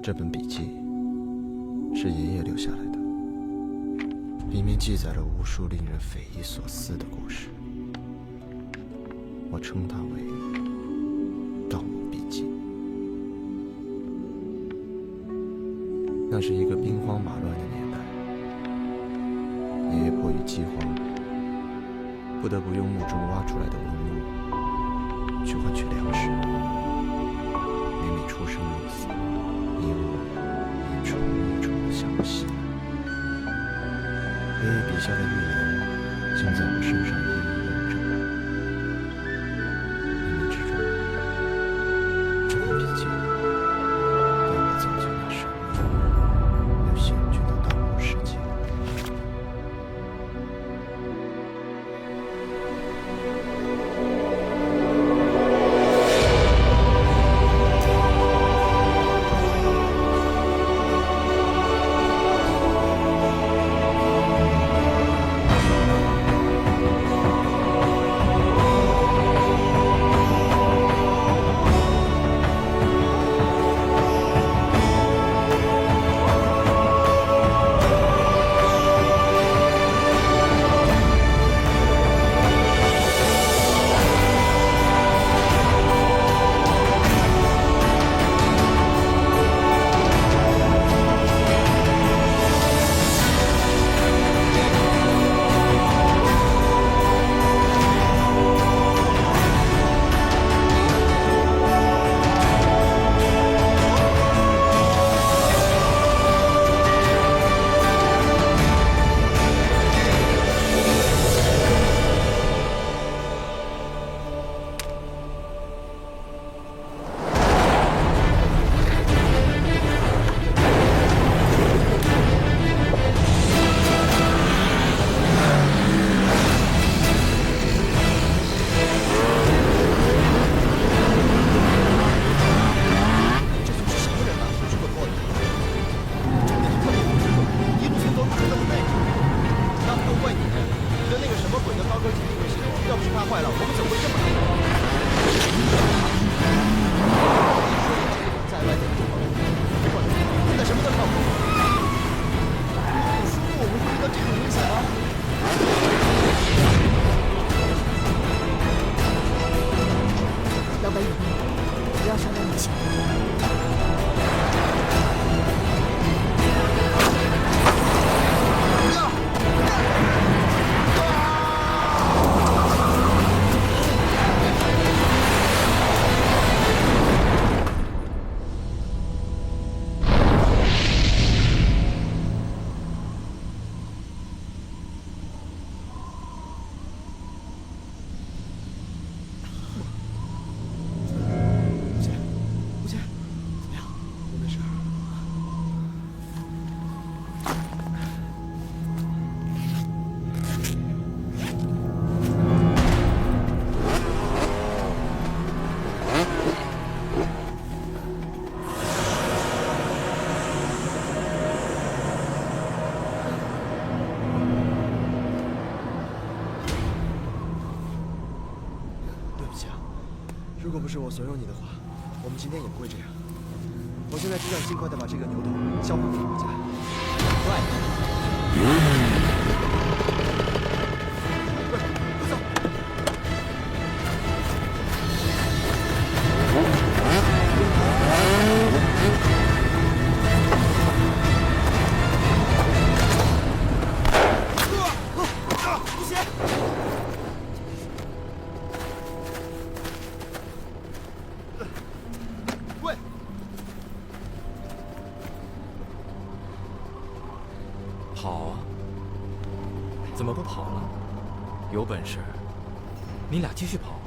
这本笔记是爷爷留下来的，里面记载了无数令人匪夷所思的故事。我称它为《盗墓笔记》。那是一个兵荒马乱的年代，爷爷迫于饥荒，不得不用墓中挖出来的文物去换取粮食。每每出生入死，衣物一重一重地向我袭来。爷爷笔下的预言竟在我身上一一验证。冥冥之中，这本笔记带我走进那神秘又险峻的盗墓世界。如果不是我怂恿你的话，我们今天也不会这样。我现在只想尽快的把这个牛头交还给国家。快！快走！不行！喂！跑啊！怎么不跑了？有本事，你俩继续跑。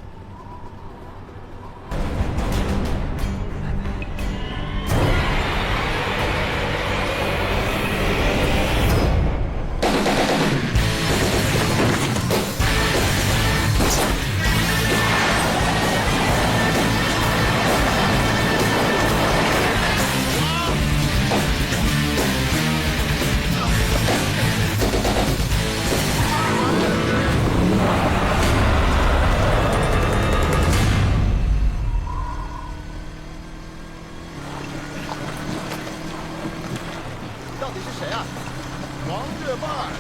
底是谁啊？王月半，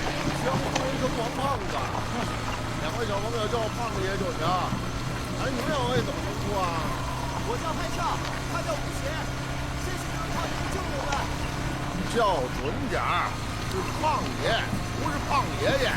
江湖人称王胖子。两位小朋友叫我胖爷就行。哎，你们两位怎么称呼啊？我叫派少，他叫吴邪。谢谢你们胖爷救我们。叫准点儿，是胖爷，不是胖爷爷。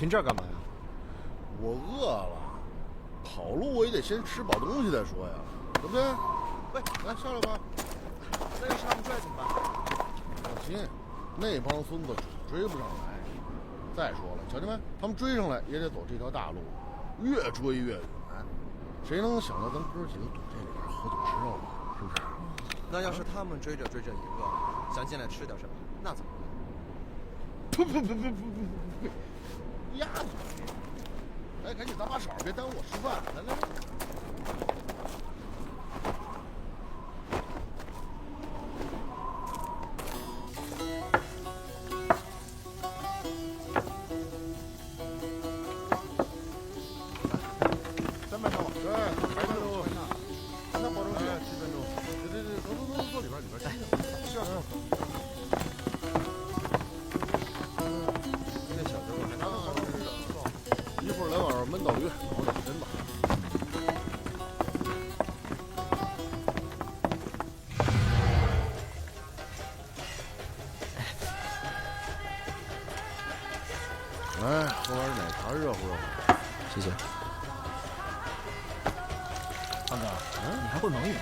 停这儿干嘛呀？我饿了，跑路我也得先吃饱东西再说呀，对不对？喂，来下来吧。那要是他们追来怎么办？放心，那帮孙子追不上来。再说了，瞧见没？他们追上来也得走这条大路，越追越远。谁能想到咱哥几个躲这里边喝酒吃肉啊？是不是？那要是他们追着追着一个，想进来吃点什么，那怎么办？呸！鸭子！哎，赶紧搭把手，别耽误我吃饭。来来来。300套，对，100套，那保证金7分钟。对，坐里边来，需要多少？这小子我还拿到一会儿来碗焖倒驴，熬点真的。来，喝碗奶茶热乎热乎。谢谢。胖哥，你还会蒙语吗？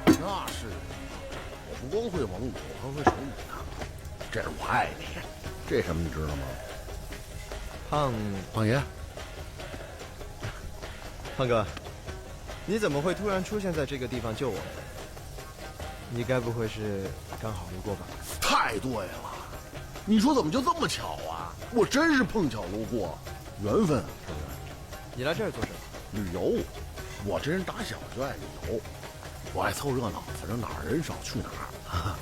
那是，我不光会蒙语，我还会手语呢。这是我爱你，这什么你知道吗？胖爷，胖哥，你怎么会突然出现在这个地方救我们？你该不会是刚好路过吧？太对了，你说怎么就这么巧啊？我真是碰巧路过，缘分，是不是？你来这儿做什么？旅游，我这人打小就爱旅游，我爱凑热闹，反正哪儿人少去哪儿。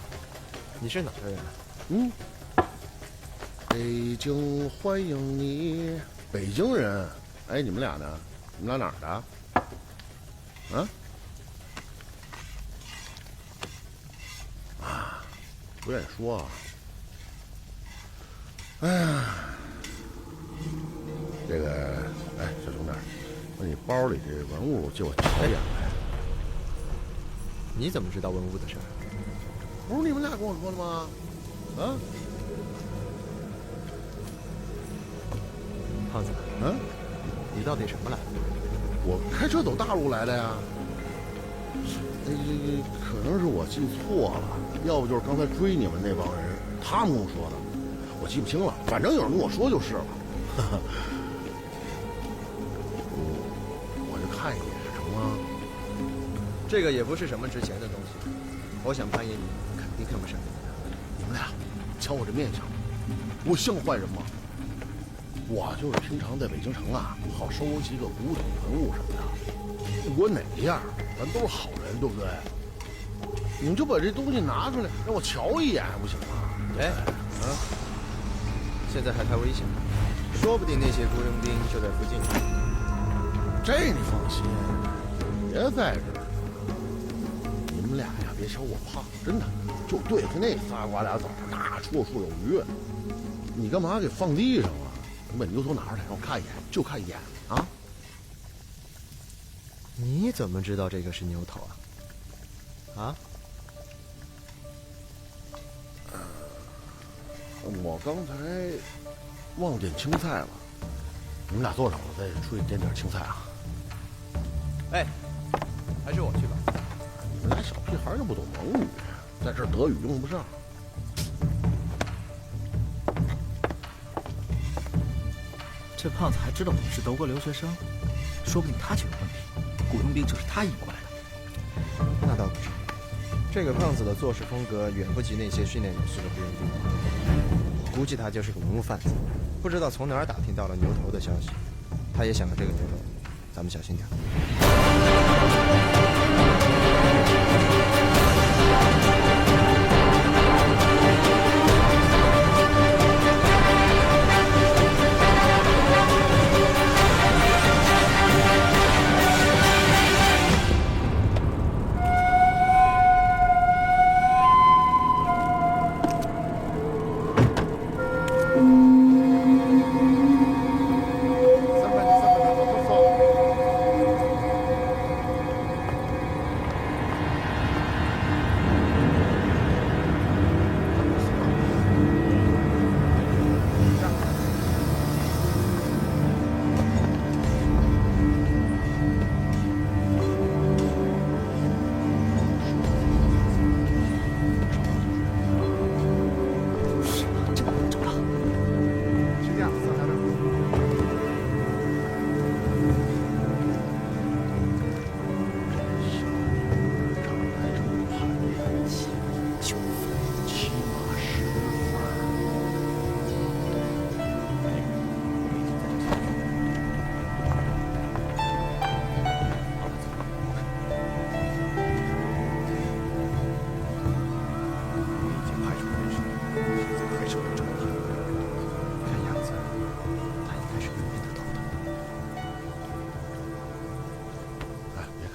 你是哪儿的人？北京欢迎你，北京人。哎，你们俩呢？你们俩哪儿的？不愿意说啊。哎呀，这个，哎，小兄弟，把你包里这文物借我瞧一眼呗。你怎么知道文物的事儿？不是你们俩跟我说的吗？胖子，你到底什么来的？我开车走大路来的呀。可能是我记错了，要不就是刚才追你们那帮人，他们跟我说的，我记不清了。反正有人跟我说就是了。我就看一眼，成吗？这个也不是什么值钱的东西，我想攀岩你肯定看不上。你们俩瞧我这面相，我像坏人吗？我就是平常在北京城啊，好收集个古董文物什么的。我哪样，咱都是好人，对不对？你们就把这东西拿出来，让我瞧一眼，还不行吗？哎，现在还太危险，说不定那些雇佣兵就在附近。这你放心，别在这儿。你们俩呀，别瞧我胖，真的，就对付那仨瓜俩枣，那绰绰有余。你干嘛给放地上啊？你把牛头拿出来，让我看一眼，就看一眼啊！你怎么知道这个是牛头啊？我刚才忘点青菜了，你们俩坐着，我再出去点青菜啊。哎，还是我去吧。你们俩小屁孩又不懂蒙语，在这儿德语用不上。这胖子还知道我们是德国留学生，说不定他就有问题，雇佣兵就是他引过来的。那倒不是，这个胖子的做事风格远不及那些训练有素的雇佣兵。估计他就是个文物贩子，不知道从哪儿打听到了牛头的消息。他也想了这个牛头，咱们小心点。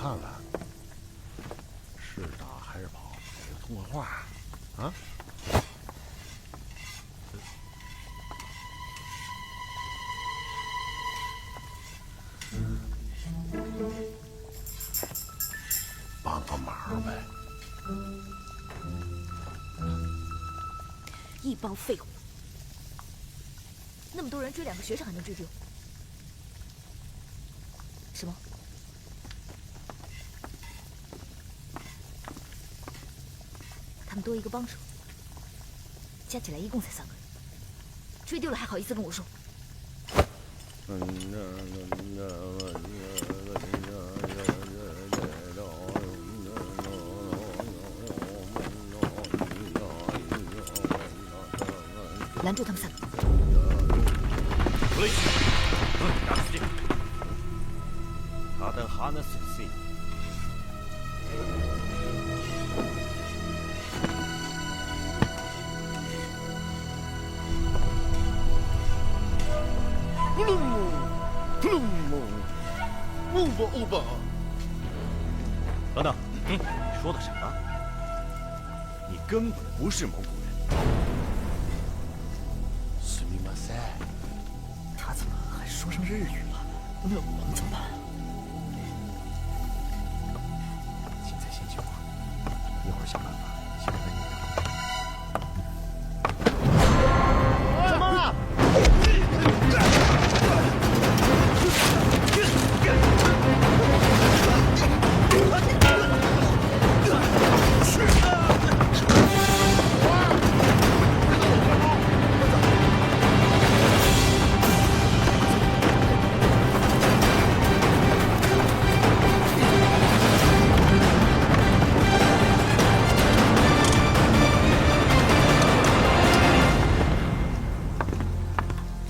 看看是打还是跑，给通个话啊！帮个忙呗！一帮废物！那么多人追2个学生还能追住？什么？他们多一个帮手，加起来一共才3个人，追丢了还好意思跟我说？拦住他们3个！Kaden Hannes si. Uber。等等，你说的什么？你根本不是蒙古人。すみません。他怎么还说上日语了？那我们怎么办？现在先去吧，一会儿想办法先问你。什么？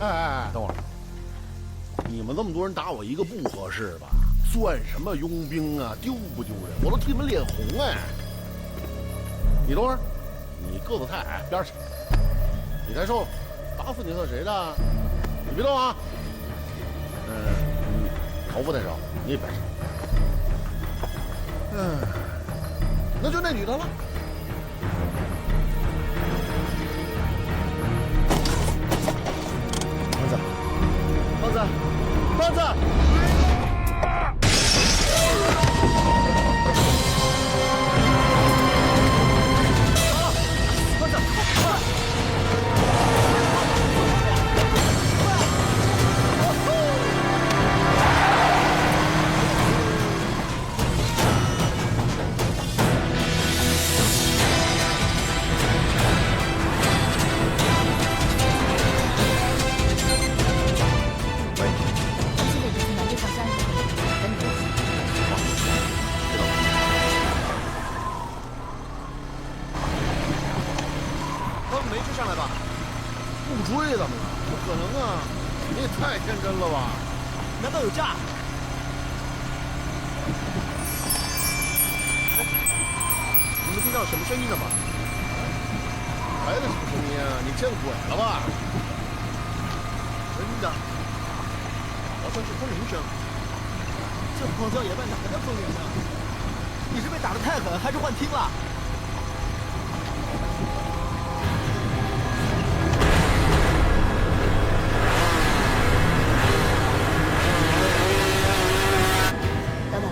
哎，等会儿，你们这么多人打我一个不合适吧？算什么佣兵啊？丢不丢人？我都替你们脸红哎！你等会儿，你个子太矮，边去！你太瘦，打死你算谁的？你别动啊！你头发太少，你也别少。那就那女的了。棒子！不追他们了？不可能啊！你也太天真了吧？难道有诈？你们听到什么声音了吗？来的什么声音啊？你见鬼了吧？真的，好像是风铃声。这荒郊野外哪来的风铃声？你是被打得太狠，还是幻听了？老板，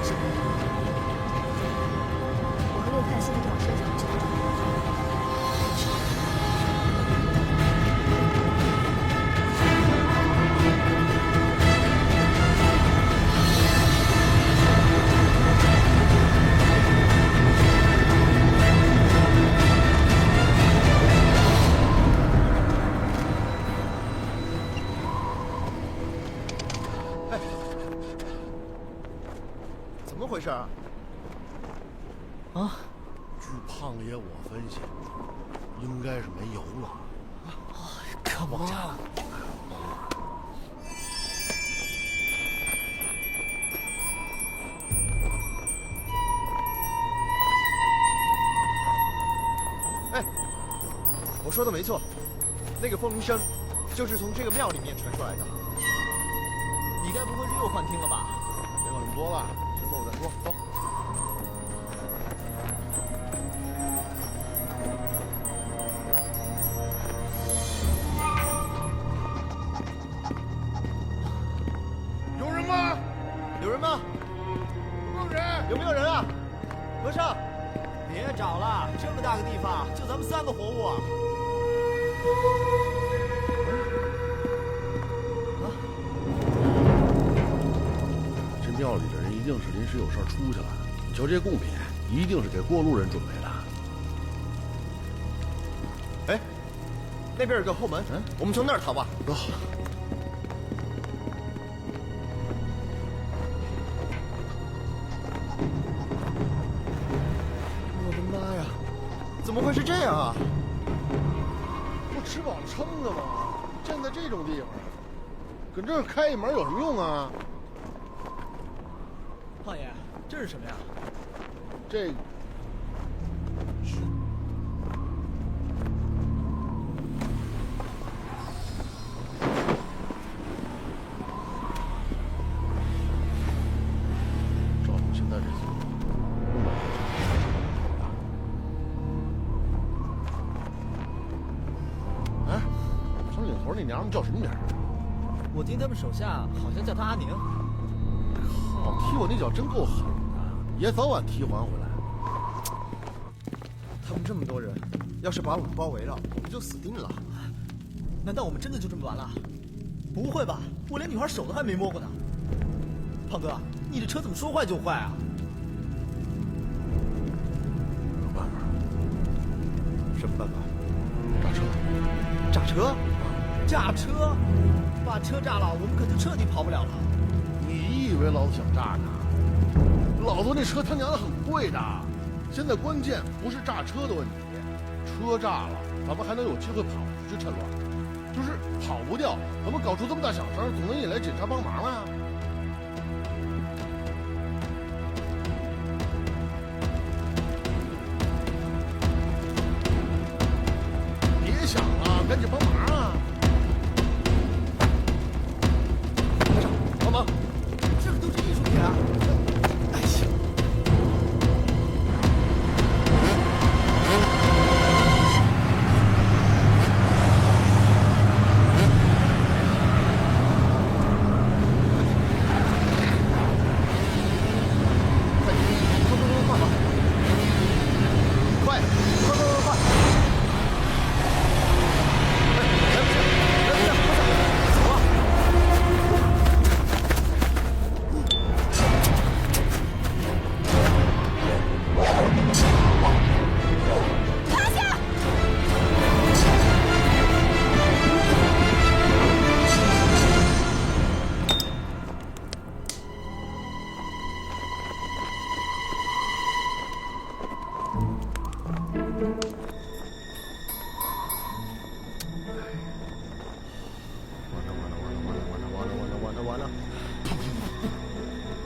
是我和六探现在就往山上去。怎么回事啊？啊！据胖爷我分析，应该是没油了。可往家。哎，我说的没错，那个风铃声就是从这个庙里面传出来的。你该不会是又幻听了吧？别管那么多了，先坐着再说。走。有人吗？有人吗？有没有人？有没有人啊？和尚，别找了，这么大个地方，就咱们3个活物啊！定是临时有事出去了。你瞧这贡品，一定是给过路人准备的。哎，那边有个后门，我们从那儿逃吧。走。我的妈呀，怎么会是这样啊？不吃饱了撑的吗？站在这种地方，搁这儿开一门有什么用啊？胖爷，这是什么呀？这照我现在这速度，根本哎，长领头那娘们叫什么名儿？我听他们手下好像叫他阿宁。靠，踢我那脚真够狠的，也早晚踢还回来。他们这么多人，要是把我们包围了，我们就死定了。难道我们真的就这么完了？不会吧，我连女孩手都还没摸过呢。胖哥，你这车怎么说坏就坏啊？有办法，什么办法？炸车。炸车？炸车？把车炸了，我们可就彻底跑不了了。你以为老子想炸呢？老子那车他娘的很贵的。现在关键不是炸车的问题，车炸了，咱们还能有机会跑出去趁乱。就是跑不掉，咱们搞出这么大响声，总能引来警察帮忙啊。别想了，赶紧帮忙啊！班长，帮忙！这可都是艺术品啊！哎呀！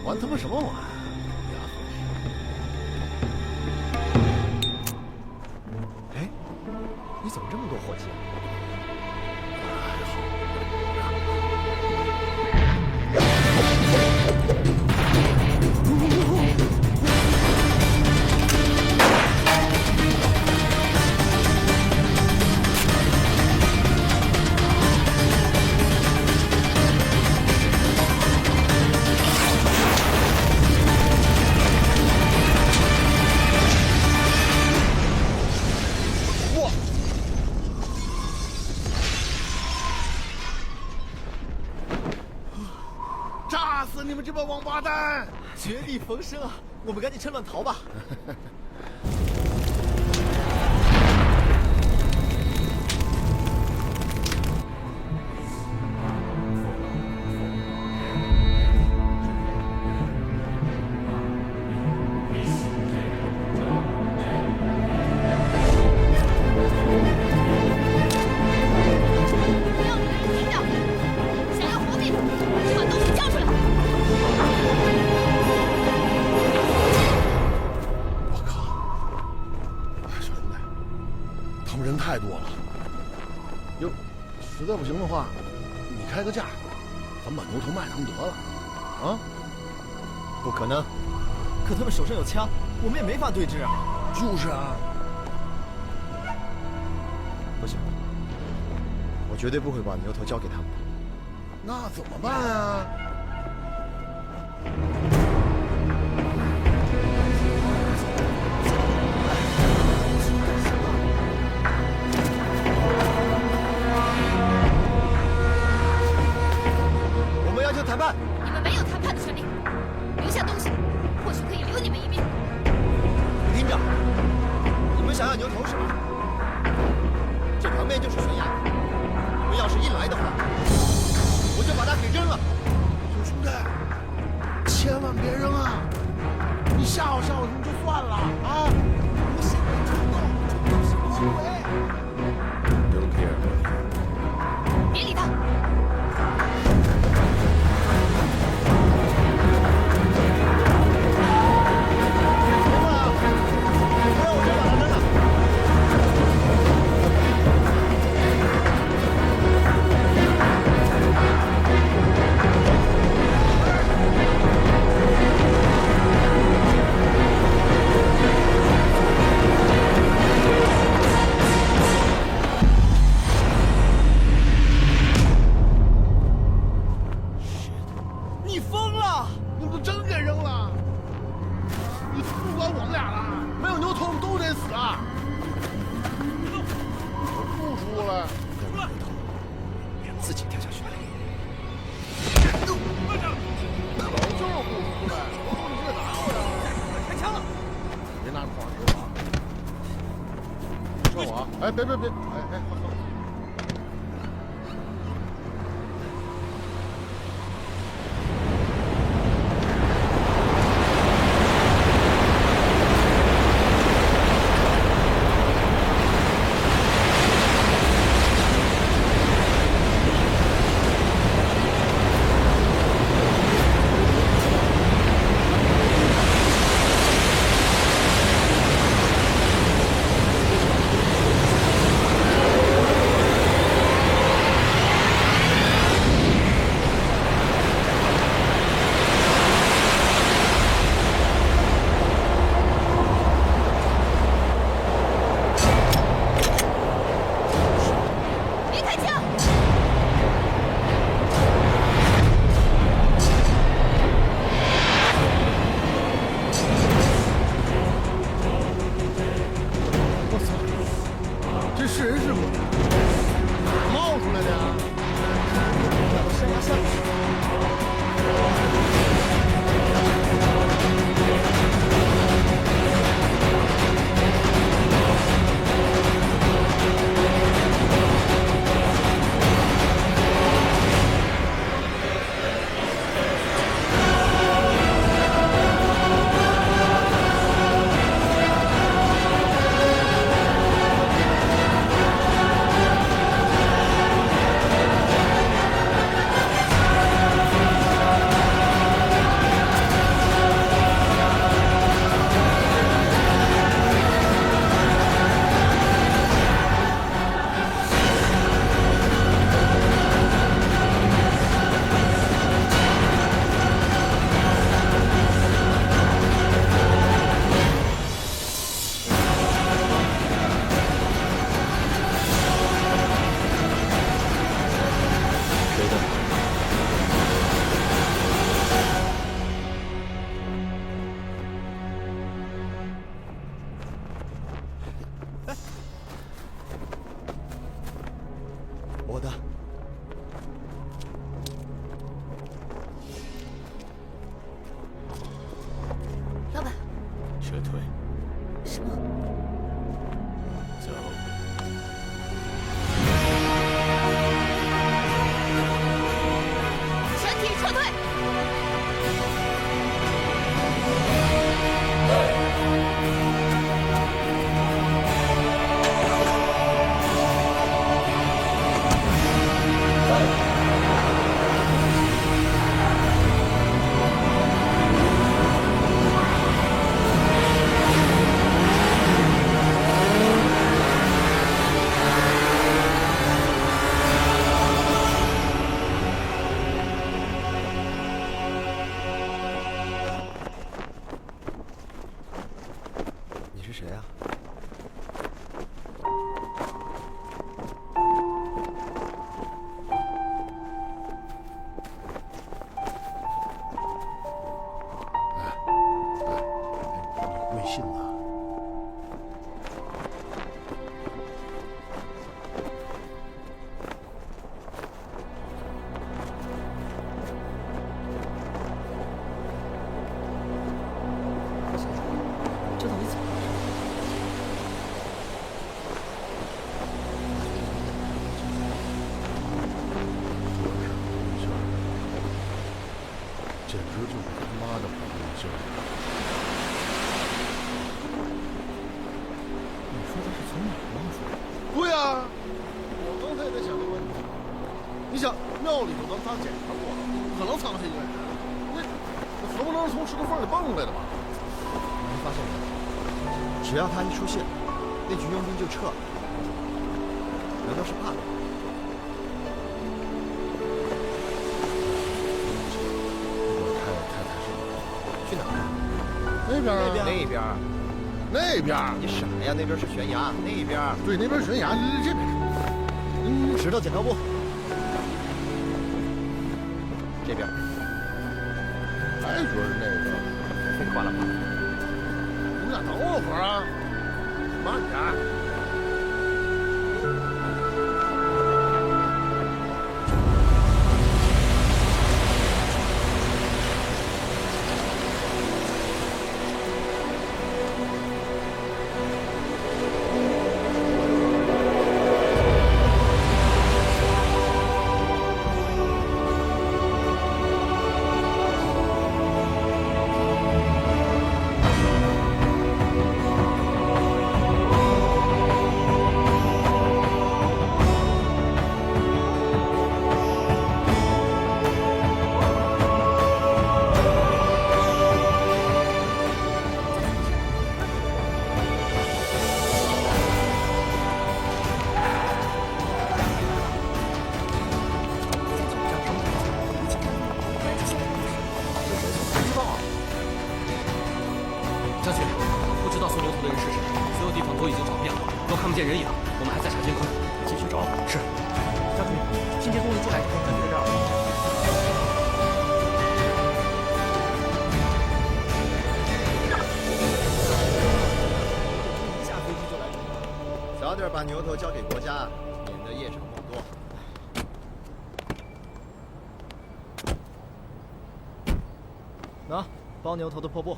玩他妈什么玩？哎，你怎么这么多伙计啊？炸死你们这帮王八蛋！绝地逢生啊！我们赶紧趁乱逃吧。不要停掉！想要活命，就把东西交出来！我靠！哎，小兄弟，他们人太多了。哟，实在不行的话，你开个价，咱们把牛头卖他们得了。啊？不可能！可他们手上有枪，我们也没法对峙啊。就是啊。不行，我绝对不会把牛头交给他们的。那怎么办啊？我们要求谈判。你们没有谈判的权利，留下东西。兄弟，千万别扔啊！你吓唬吓唬他们就算了啊！你先别冲动，冲动是魔鬼。Don't care。别理他。你疯了！你们真给扔了？你不管我们俩了，没有牛头我们都得死啊！不出来，要是牛头，连自己掉下去。我就是不出来，你这打我呀！开枪了！别拿着黄给我啊！射我啊！哎，别，好。这是人是鬼？冒出来的呀！山崖下面。谁的？我的。老板，撤退，什么？走。全体撤退！简直就是他妈的不对劲儿。你说他是从哪儿冒出来的？对呀，我刚才也在想这个问题。你想，庙里头咱们仨检查过了，不可能藏下一个人，那何不能是从石头缝里蹦出来的吧？你们发现没有？只要他一出现，那群佣兵就撤了。难道是怕他？太是去哪儿？那边啊，那边。那边。你傻呀？那边是悬崖，那边。对，那边悬崖，这边。石头剪刀布。这边。还说是那个。废话了吧？你们俩等我会儿啊，慢点。早点把牛头交给国家，免得夜长梦多。拿，包牛头的破布。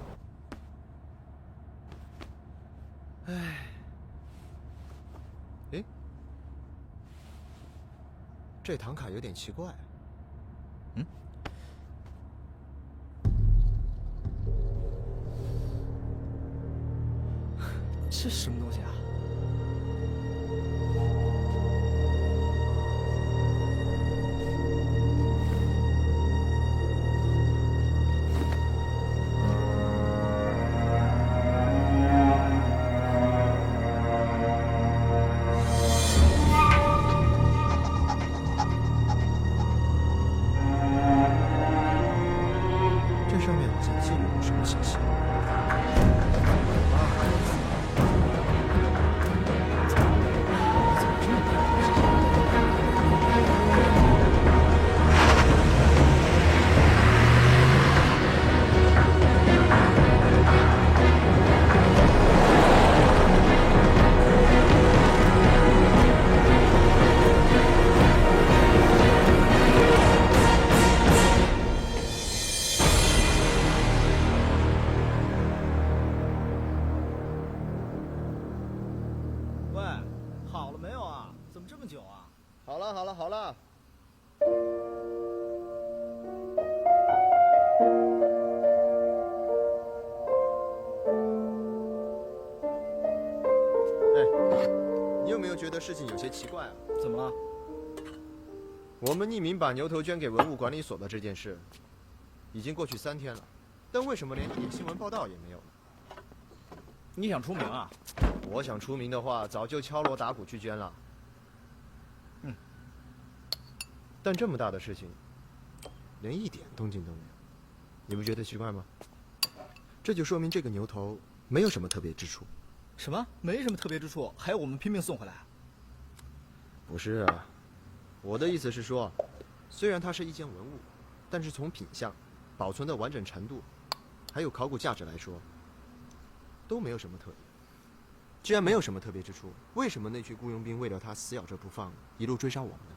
这唐卡有点奇怪。这什么东西啊？这上面好像记录了什么信息。喂，好了没有啊？怎么这么久啊？好了，好了，好了。你有没有觉得事情有些奇怪啊？怎么了？我们匿名把牛头捐给文物管理所的这件事，已经过去3天了，但为什么连一点新闻报道也没有呢？你想出名啊？我想出名的话，早就敲锣打鼓去捐了。但这么大的事情，连一点动静都没有，你不觉得奇怪吗？这就说明这个牛头没有什么特别之处。什么？没什么特别之处，还要我们拼命送回来？不是啊，我的意思是说，虽然它是一件文物，但是从品相、保存的完整程度，还有考古价值来说，都没有什么特别。既然没有什么特别之处，为什么那群雇佣兵为了它死咬着不放，一路追杀我们呢？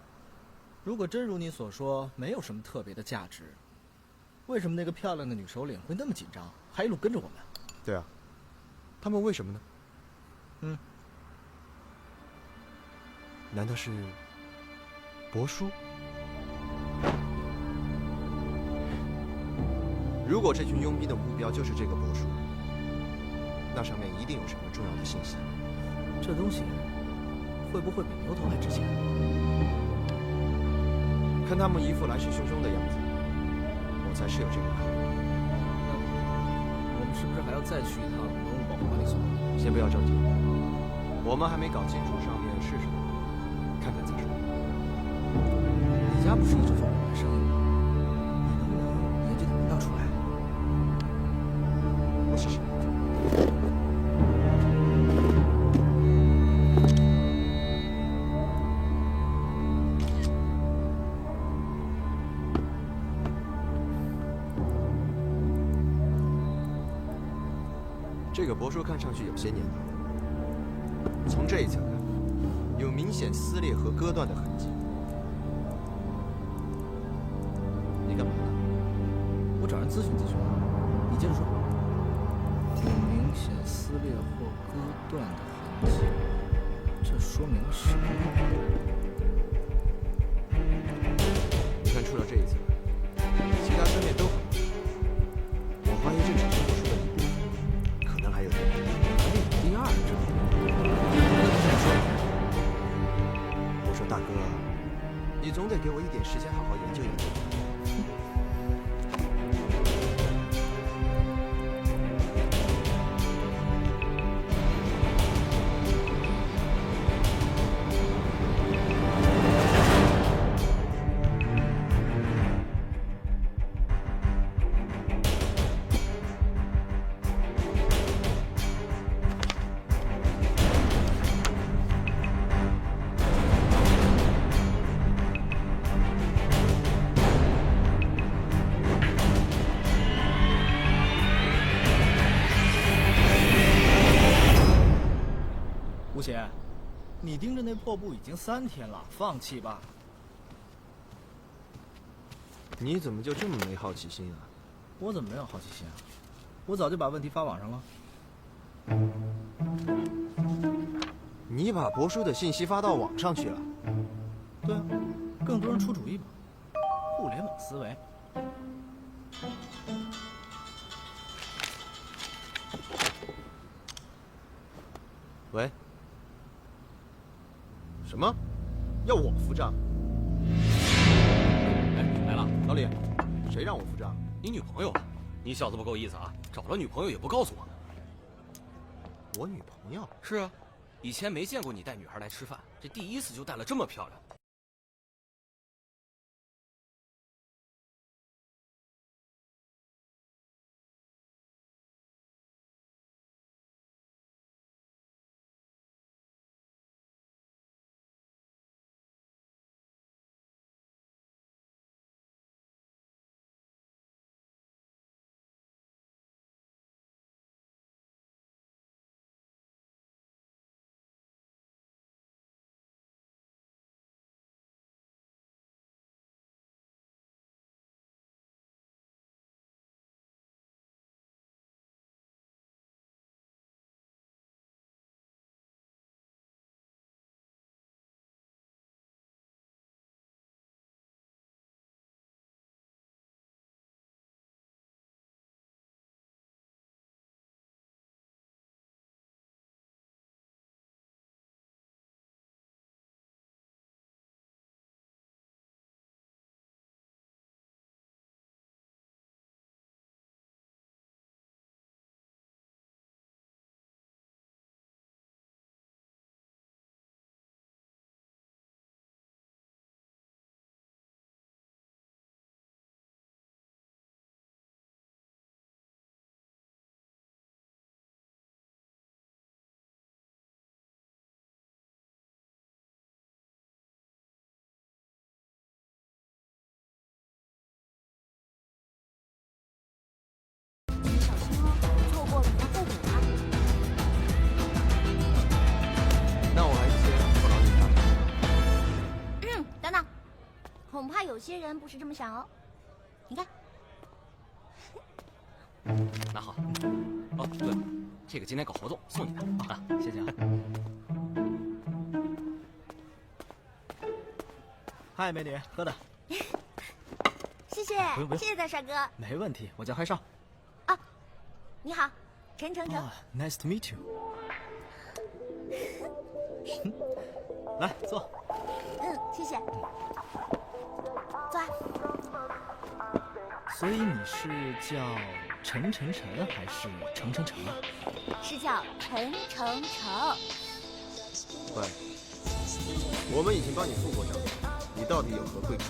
如果真如你所说，没有什么特别的价值，为什么那个漂亮的女首领会那么紧张，还一路跟着我们？对啊，他们为什么呢？难道是伯叔？如果这群佣兵的目标就是这个帛书，那上面一定有什么重要的信息。这东西会不会比牛头还值钱？看他们一副来势汹汹的样子，我才是有这个考虑。我们是不是还要再去一趟文物保护管理所？先不要着急，我们还没搞清楚上面是什么，看看再说。你家不是一直做买卖生意吗？你能不能研究点门道出来？我试试。这个帛书看上去有些年头，从这一侧看，有明显撕裂和割断的痕迹。你干嘛呢？我找人咨询咨询。你接着说。有明显撕裂或割断的痕迹，这说明了什么？你看，除了这一侧，其他三面都很明。我怀疑这只是帛书的一部分，可能还有第二章。还有第二章？那你怎么说？我说大哥，你总得给我一点时间好好研究研究。吴邪，你盯着那破布已经3天了，放弃吧。你怎么就这么没好奇心啊？我怎么没有好奇心啊？我早就把问题发网上了。你把帛书的信息发到网上去了？对啊，更多人出主意嘛，互联网思维。喂？什么？要我付账？哎，来了，老李，谁让我付账？你女朋友啊？你小子不够意思啊！找了女朋友也不告诉我。我女朋友？是啊，以前没见过你带女孩来吃饭，这第一次就带了这么漂亮。恐怕有些人不是这么想哦。你看，拿好。哦，对了，这个今天搞活动，送你的啊，谢谢啊。嗨，美女，喝的。谢谢谢，不用谢谢大帅哥。没问题，我叫嗨少。你好，陈程。啊，Nice to meet you 来坐。谢谢。坐啊。所以你是叫陈还是程啊？是叫陈程。喂，我们已经帮你付过账，你到底有何贵干？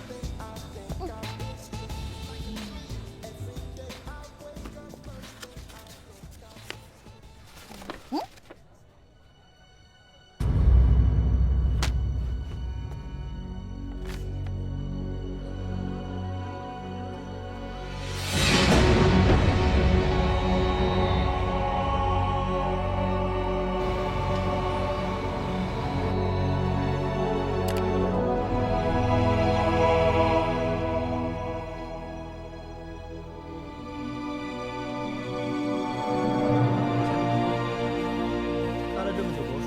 开了这么久博书，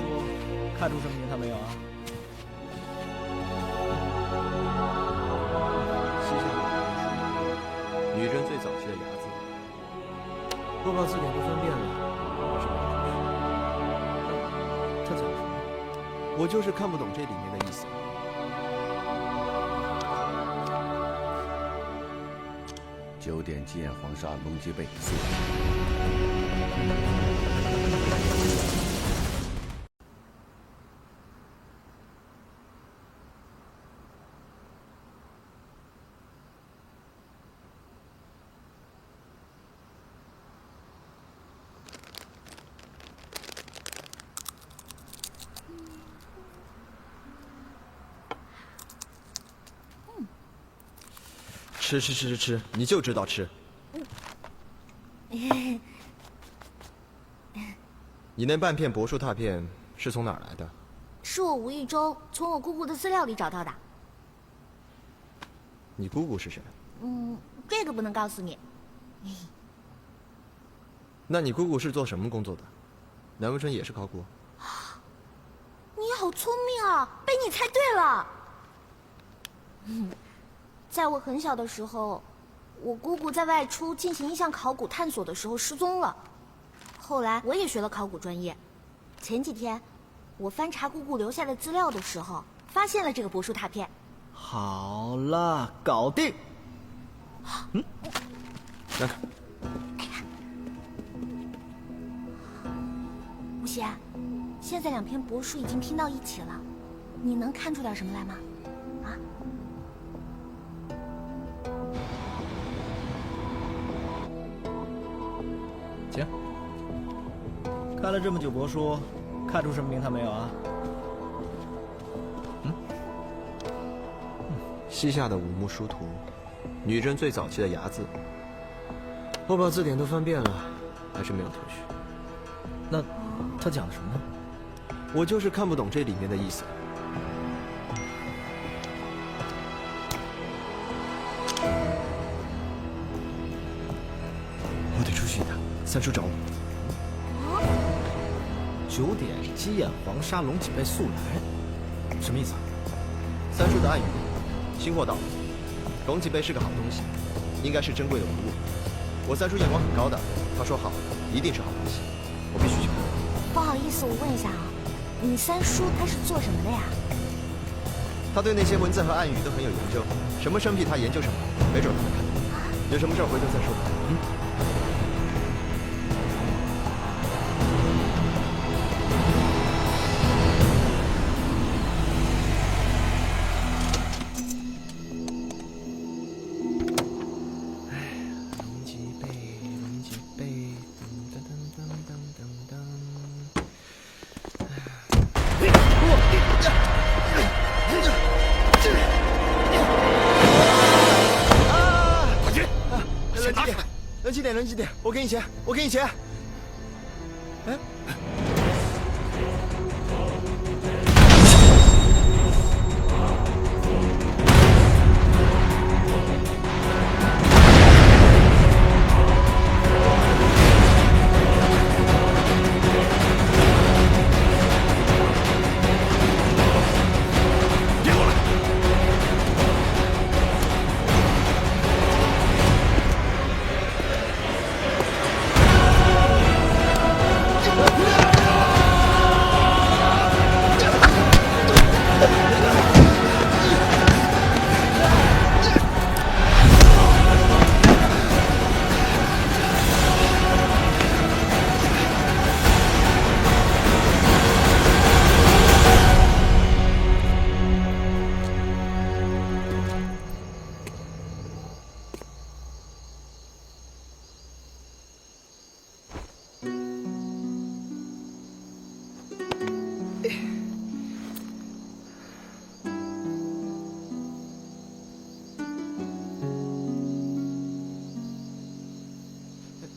看出什么名堂没有啊？西夏的女人最早期的牙字，播报字典都分辨了，还是没有头绪。他讲什么？我就是看不懂这里面的意思。9点鸡眼黄沙龙脊背素。吃，你就知道吃。你那半片柏树拓片是从哪儿来的？是我无意中从我姑姑的资料里找到的。你姑姑是谁？这个不能告诉你。那你姑姑是做什么工作的？难不成也是考古？你好聪明啊，被你猜对了。在我很小的时候，我姑姑在外出进行一项考古探索的时候失踪了。后来我也学了考古专业。前几天，我翻查姑姑留下的资料的时候，发现了这个柏树拓片。好了，搞定。让开。吴邪，现在2片柏树已经拼到一起了，你能看出点什么来吗？啊？行，看了这么久帛书，看出什么名堂没有啊？西夏的五木殊图，女真最早期的牙字。我把字典都翻遍了，还是没有头绪。那他讲的什么呢？我就是看不懂这里面的意思。我得出去一趟，三叔找我。 9点鸡眼黄沙龙脊背素来，什么意思啊？三叔的暗语，新货到了。龙脊背是个好东西，应该是珍贵的文物。我三叔眼光很高的，他说好，一定是好东西。我必须去看。不好意思，我问一下啊，你三叔他是做什么的呀？他对那些文字和暗语都很有研究，什么生僻他研究什么，没准他能看懂。有什么事儿回头再说。冷静点，我给你钱，我给你钱。哎，别过来！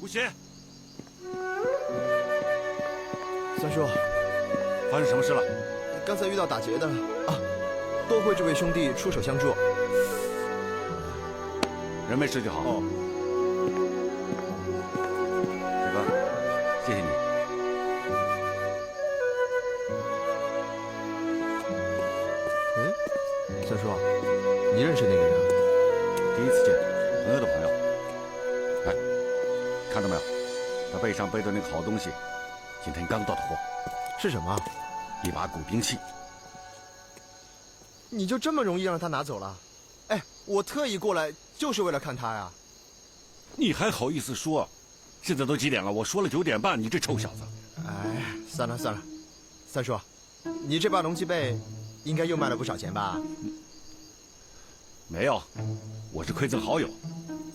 吴邪，三叔，发生什么事了？刚才遇到打劫的啊，多亏这位兄弟出手相助。人没事就好。哦，大哥，谢谢你。三叔，你认识那个人啊？第一次见，朋友的朋友。哎，看到没有？他背上背的那个好东西，今天刚到的货。是什么？一把古兵器。你就这么容易让他拿走了？哎，我特意过来就是为了看他呀。你还好意思说？现在都几点了？我说了9点半，你这臭小子！哎，算了算了，三叔，你这把龙脊背应该又卖了不少钱吧？没有，我是馈赠好友，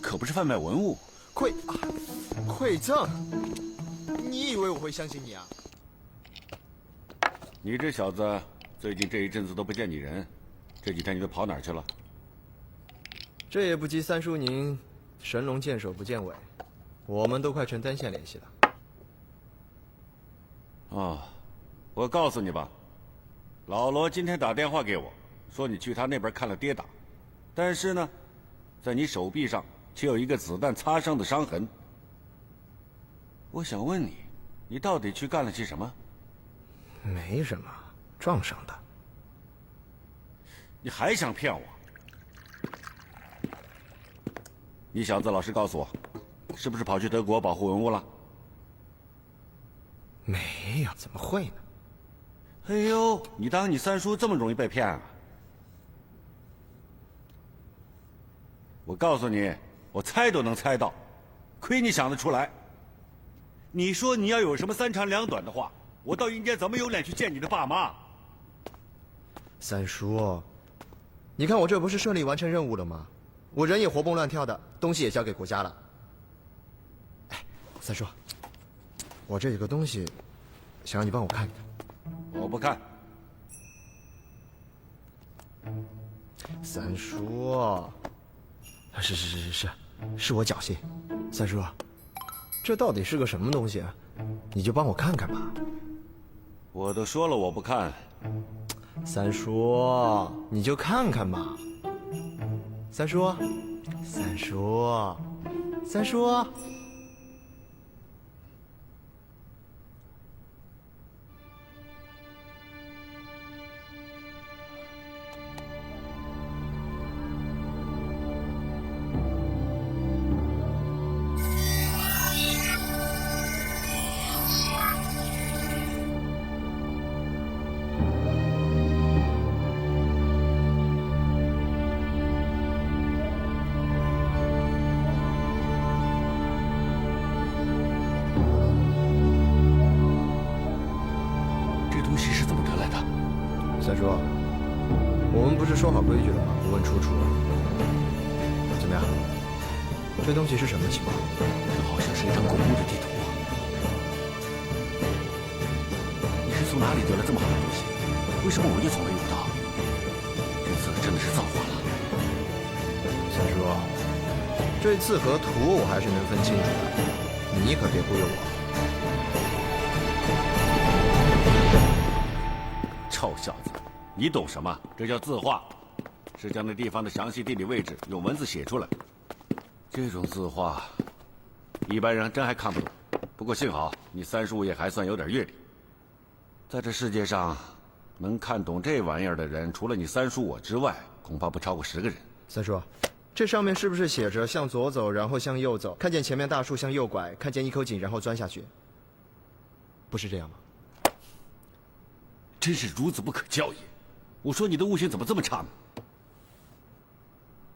可不是贩卖文物。馈赠？你以为我会相信你啊？你这小子最近这一阵子都不见你人，这几天你都跑哪儿去了？这也不及三叔您神龙见首不见尾，我们都快成单线联系了。哦，我告诉你吧，老罗今天打电话给我，说你去他那边看了跌打，但是呢，在你手臂上却有一个子弹擦伤的伤痕。我想问你，你到底去干了些什么？没什么，撞上的。你还想骗我？你小子老实告诉我，是不是跑去德国保护文物了？没有，怎么会呢？哎呦，你当你三叔这么容易被骗啊？我告诉你，我猜都能猜到，亏你想得出来。你说你要有什么3长2短的话，我倒应该怎么有脸去见你的爸妈？三叔，你看我这不是顺利完成任务了吗？我人也活蹦乱跳的，东西也交给国家了。哎，三叔，我这有个东西，想让你帮我看一看。我不看。三叔，是我侥幸。三叔，这到底是个什么东西啊？你就帮我看看吧。我都说了我不看。三叔，你就看看吧。三叔，三叔，三叔。三叔，我们不是说好规矩了吗？不问出处。怎么样？这东西是什么情况？好像是一张古墓的地图啊！你是从哪里得了这么好的东西？为什么我就从来用不到？这次真的是造化了。三叔，这字和图我还是能分清楚的，你可别忽悠我。臭小子，你懂什么？这叫字画，是将那地方的详细地理位置用文字写出来。这种字画，一般人真还看不懂。不过幸好你三叔也还算有点阅历。在这世界上，能看懂这玩意儿的人，除了你三叔我之外，恐怕不超过10个人。三叔，这上面是不是写着向左走，然后向右走，看见前面大树向右拐，看见一口井，然后钻下去？不是这样吗？真是孺子不可教也！我说你的悟性怎么这么差呢？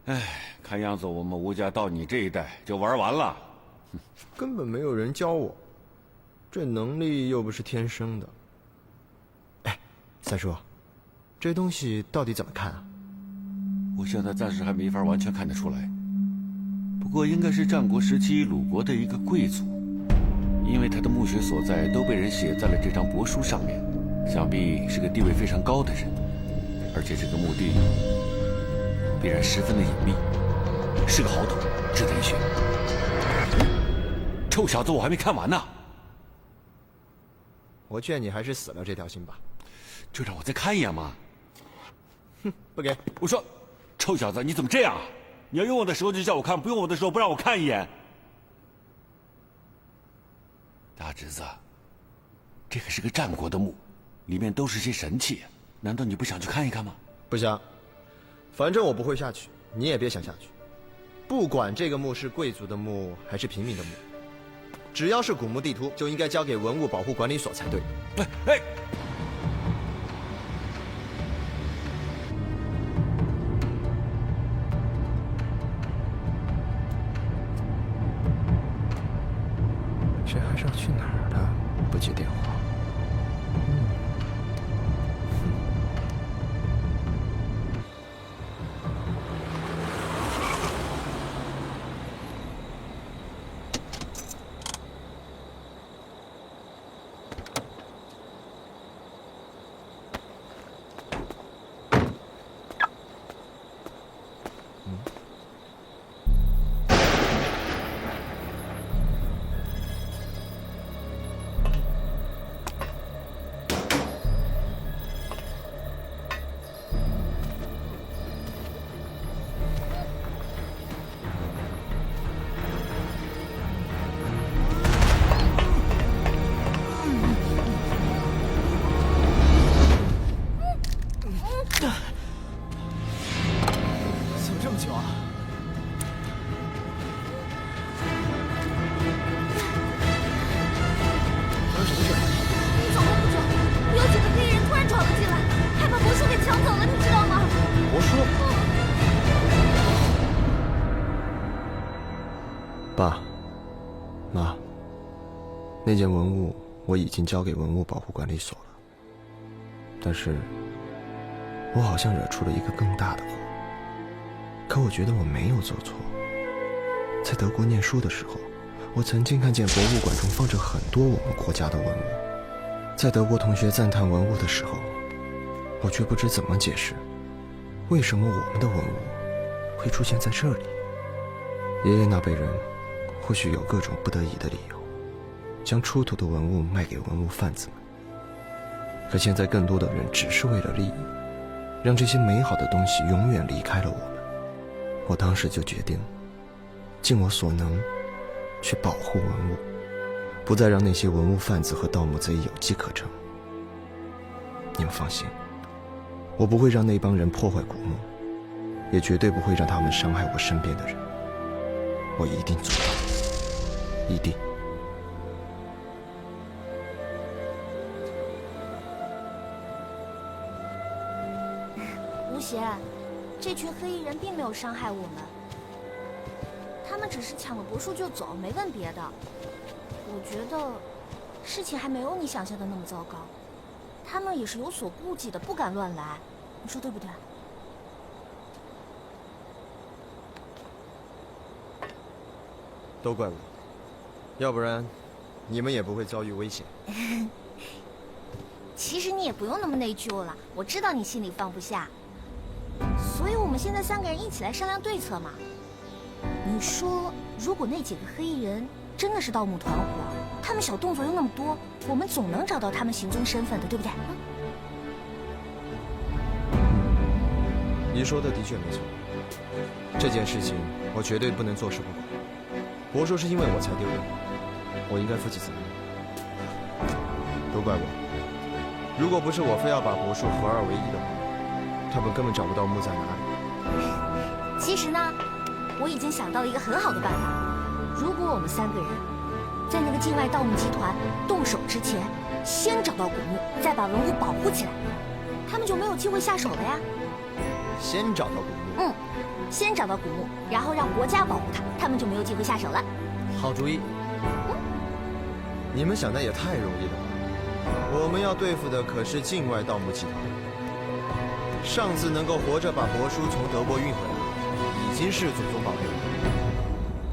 哎，看样子我们吴家到你这一代就玩完了。根本没有人教我，这能力又不是天生的。哎，三叔，这东西到底怎么看啊？我现在暂时还没法完全看得出来，不过应该是战国时期鲁国的一个贵族，因为他的墓穴所在都被人写在了这张帛书上面。想必是个地位非常高的人，而且这个墓地必然十分的隐秘，是个好土，值得一学。臭小子，我还没看完呢。我劝你还是死了这条心吧。就让我再看一眼嘛。哼，不给。我说，臭小子，你怎么这样？你要用我的时候就叫我看，不用我的时候不让我看一眼。大侄子，这可是个战国的墓，里面都是些神器，难道你不想去看一看吗？不想，反正我不会下去，你也别想下去。不管这个墓是贵族的墓还是平民的墓，只要是古墓地图，就应该交给文物保护管理所才对。哎，这还是要去哪儿的？不接电话。怎么这么久啊？发生什么事？走了不久，有几个黑衣人突然闯了进来，还把魔术给抢走了，你知道吗？魔术？爸妈，那件文物我已经交给文物保护管理所了，但是我好像惹出了一个更大的祸。可我觉得我没有做错。在德国念书的时候，我曾经看见博物馆中放着很多我们国家的文物。在德国同学赞叹文物的时候，我却不知怎么解释，为什么我们的文物会出现在这里。爷爷那辈人或许有各种不得已的理由，将出土的文物卖给文物贩子们。可现在更多的人只是为了利益，让这些美好的东西永远离开了我们。我当时就决定尽我所能去保护文物，不再让那些文物贩子和盗墓贼有机可乘。你们放心，我不会让那帮人破坏古墓，也绝对不会让他们伤害我身边的人。我一定做到，一定。吴邪，这群黑衣人并没有伤害我们，他们只是抢了柏树就走，没问别的。我觉得事情还没有你想象的那么糟糕，他们也是有所顾忌的，不敢乱来。你说对不对？都怪我，要不然你们也不会遭遇危险。其实你也不用那么内疚了，我知道你心里放不下，所以我们现在3个人一起来商量对策嘛。你说，如果那几个黑衣人真的是盗墓团伙，他们小动作又那么多，我们总能找到他们行踪身份的，对不对？你说的的确没错，这件事情我绝对不能坐视不管。柏树是因为我才丢的，我应该负起责任。都怪我，如果不是我非要把柏树合二为一的话，他们根本找不到墓在哪里。其实呢，我已经想到了一个很好的办法。如果我们3个人在那个境外盗墓集团动手之前，先找到古墓，再把文物保护起来，他们就没有机会下手了呀。先找到古墓？先找到古墓，然后让国家保护它，他们就没有机会下手了。好主意。你们想的也太容易了吧？我们要对付的可是境外盗墓集团。上次能够活着把帛书从德国运回来，已经是祖宗保佑了。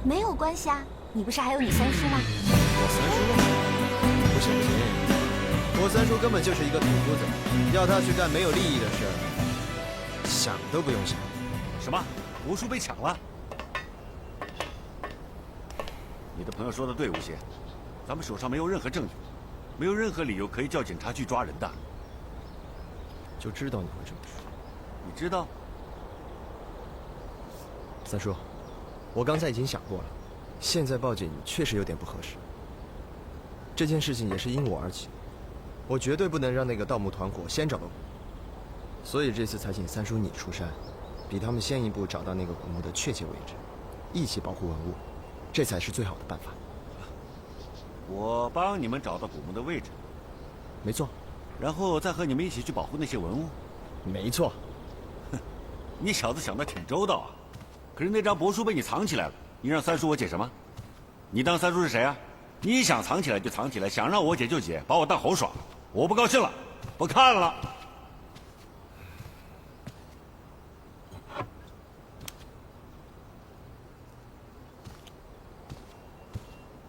没有关系啊，你不是还有你三叔吗？我三叔？不行不行，我三叔根本就是一个土秃子，要他去干没有利益的事儿，想都不用想。什么？帛书被抢了？你的朋友说的对，吴邪，咱们手上没有任何证据，没有任何理由可以叫警察去抓人的。就知道你会这么说。你知道？三叔，我刚才已经想过了，现在报警确实有点不合适。这件事情也是因我而起，我绝对不能让那个盗墓团伙先找到我。所以这次才请三叔你出山，比他们先一步找到那个古墓的确切位置，一起保护文物，这才是最好的办法。我帮你们找到古墓的位置，没错。然后再和你们一起去保护那些文物。没错。哼，你小子想得挺周到啊！可是那张帛书被你藏起来了，你让三叔我解什么？你当三叔是谁啊？你想藏起来就藏起来，想让我解就解，把我当猴耍，我不高兴了，不看了。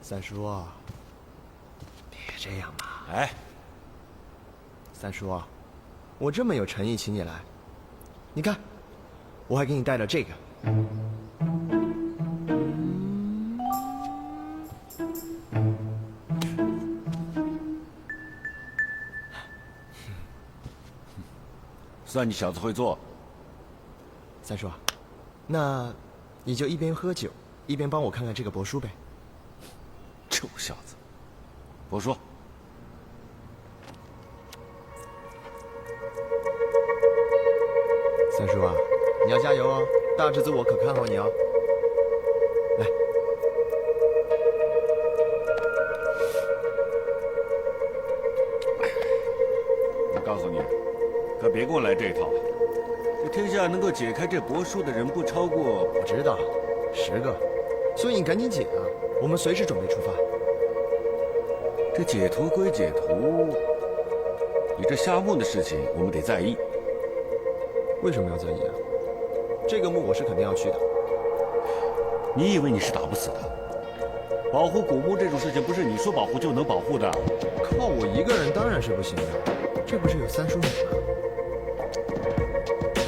三叔啊，别这样嘛！哎，三叔啊，我这么有诚意请你来，你看，我还给你带了这个。算你小子会做。三叔啊，那你就一边喝酒，一边帮我看看这个帛书呗。臭小子，帛书。三叔啊，你要加油哦！大侄子我可看好你哦。来，我告诉你，可别跟我来这一套。这天下能够解开这帛书的人不超过……我知道，10个，所以你赶紧解啊！我们随时准备出发。这解图归解图，你这下墓的事情我们得在意。为什么要在意啊？这个墓我是肯定要去的。你以为你是打不死的？保护古墓这种事情不是你说保护就能保护的。靠我一个人当然是不行的，这不是有三叔你吗？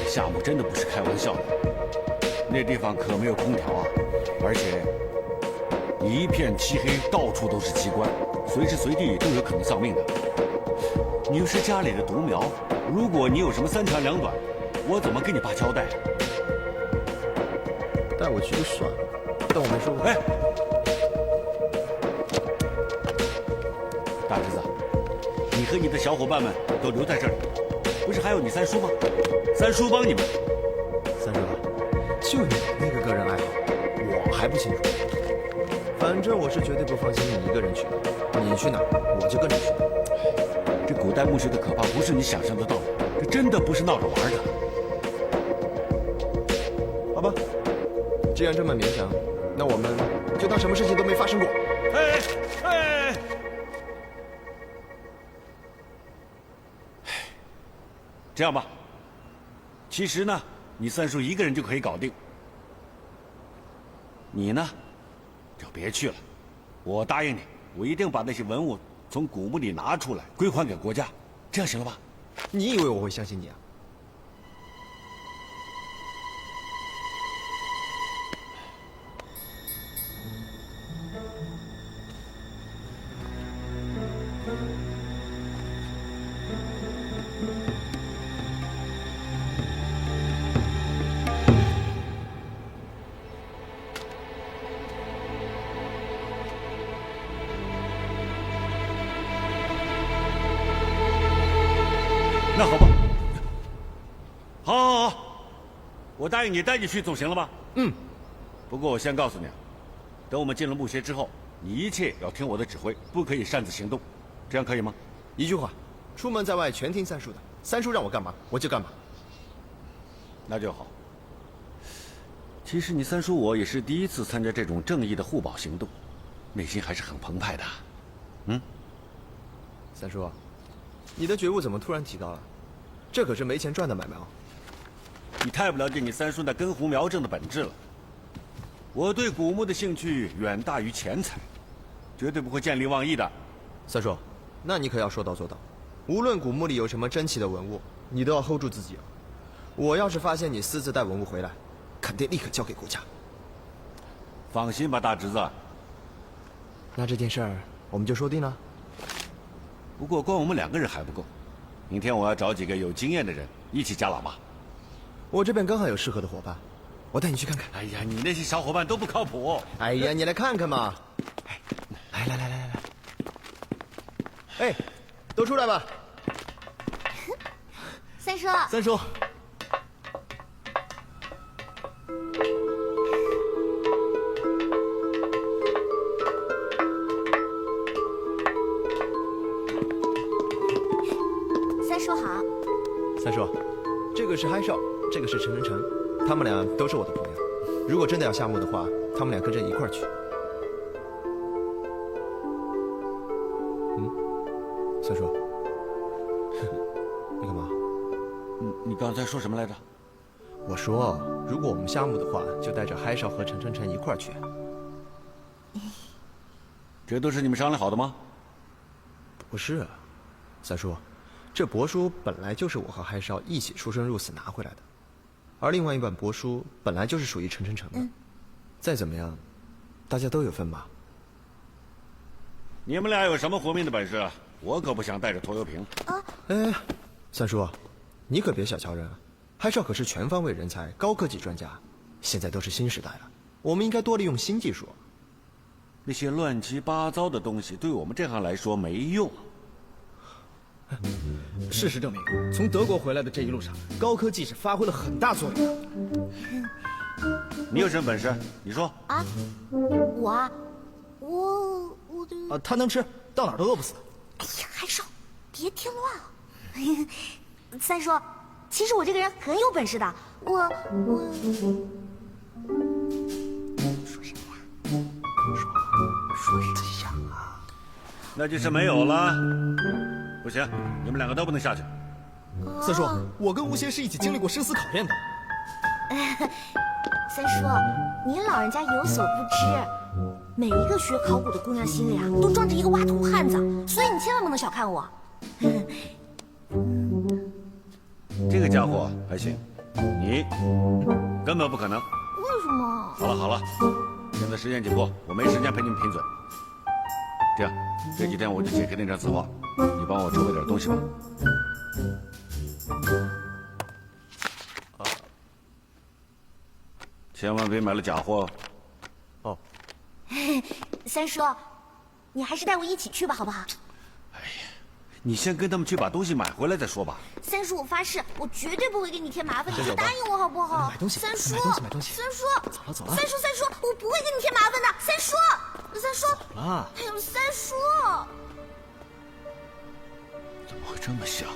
下墓真的不是开玩笑的，那地方可没有空调啊，而且一片漆黑，到处都是机关，随时随地都有可能丧命的。你又是家里的独苗，如果你有什么3长2短，我怎么跟你爸交代？带我去就算了，当我没说过。哎，大侄子，你和你的小伙伴们都留在这里，不是还有你三叔吗？三叔帮你们。三叔啊，就你那个个人爱好，我还不清楚。反正我是绝对不放心你一个人去的，你去哪儿我就跟着去。这古代墓穴的可怕不是你想象得到的，这真的不是闹着玩的。好吧，既然这么勉强，那我们就当什么事情都没发生过。哎哎！这样吧，其实呢，你三叔一个人就可以搞定。你呢，就别去了。我答应你，我一定把那些文物从古墓里拿出来，归还给国家，这样行了吧？你以为我会相信你啊？那好吧，好，我答应你带你去，总行了吧？嗯。不过我先告诉你，等我们进了墓穴之后，你一切要听我的指挥，不可以擅自行动，这样可以吗？一句话，出门在外全听三叔的，三叔让我干嘛我就干嘛。那就好。其实你三叔我也是第一次参加这种正义的护保行动，内心还是很澎湃的。嗯，三叔，你的觉悟怎么突然提高了？这可是没钱赚的买卖哦。你太不了解你三叔那根胡苗正的本质了。我对古墓的兴趣远大于钱财，绝对不会见利忘义的。三叔，那你可要说到做到。无论古墓里有什么珍奇的文物，你都要 hold 住自己哦。我要是发现你私自带文物回来，肯定立刻交给国家。放心吧，大侄子，那这件事儿我们就说定了。不过光我们2个人还不够，明天我要找几个有经验的人一起加喇嘛。我这边刚好有适合的伙伴，我带你去看看。哎呀，你那些小伙伴都不靠谱。哎呀，你来看看嘛！来，哎，都出来吧！三叔，三叔，三叔好。三叔，这个是嗨少，这个是陈晨晨，他们俩都是我的朋友。如果真的要下墓的话，他们俩跟着一块儿去。三叔，你干嘛？你刚才说什么来着？我说，如果我们下墓的话，就带着嗨少和陈晨晨一块儿去。这都是你们商量好的吗？不是啊，三叔，这帛书本来就是我和嗨少一起出生入死拿回来的，而另外一本帛书本来就是属于陈晨晨的。再怎么样，大家都有份吧。你们俩有什么活命的本事？我可不想带着拖油瓶。哎，三叔，你可别小瞧人啊，嗨少可是全方位人才，高科技专家。现在都是新时代了，我们应该多利用新技术。那些乱七八糟的东西对我们这行来说没用。事实证明，从德国回来的这一路上，高科技是发挥了很大作用。你有什么本事？你说。我的……他能吃，到哪儿都饿不死。哎呀，还少，别添乱了。三叔，其实我这个人很有本事的。我说什么呀？说什么呀？那就是没有了。不行，你们2个都不能下去。三叔，我跟吴邪是一起经历过生死考验的。三叔，您老人家有所不知，每一个学考古的姑娘心里啊，都装着一个挖土汉子，所以你千万不能小看我。这个家伙还行，你根本不可能。为什么？好了，现在时间紧迫，我没时间陪你们贫嘴。这样，这几天我就解开那张字画，你帮我筹备点东西吧。千万别买了假货。哦。三叔，你还是带我一起去吧，好不好？哎呀，你先跟他们去把东西买回来再说吧。三叔，我发誓，我绝对不会给你添麻烦，你就答应我好不好？买东西，三叔，买东西。三叔，走了。三叔，我不会给你添麻烦的。三叔，走了。哎呦，三叔，怎么会这么想呢？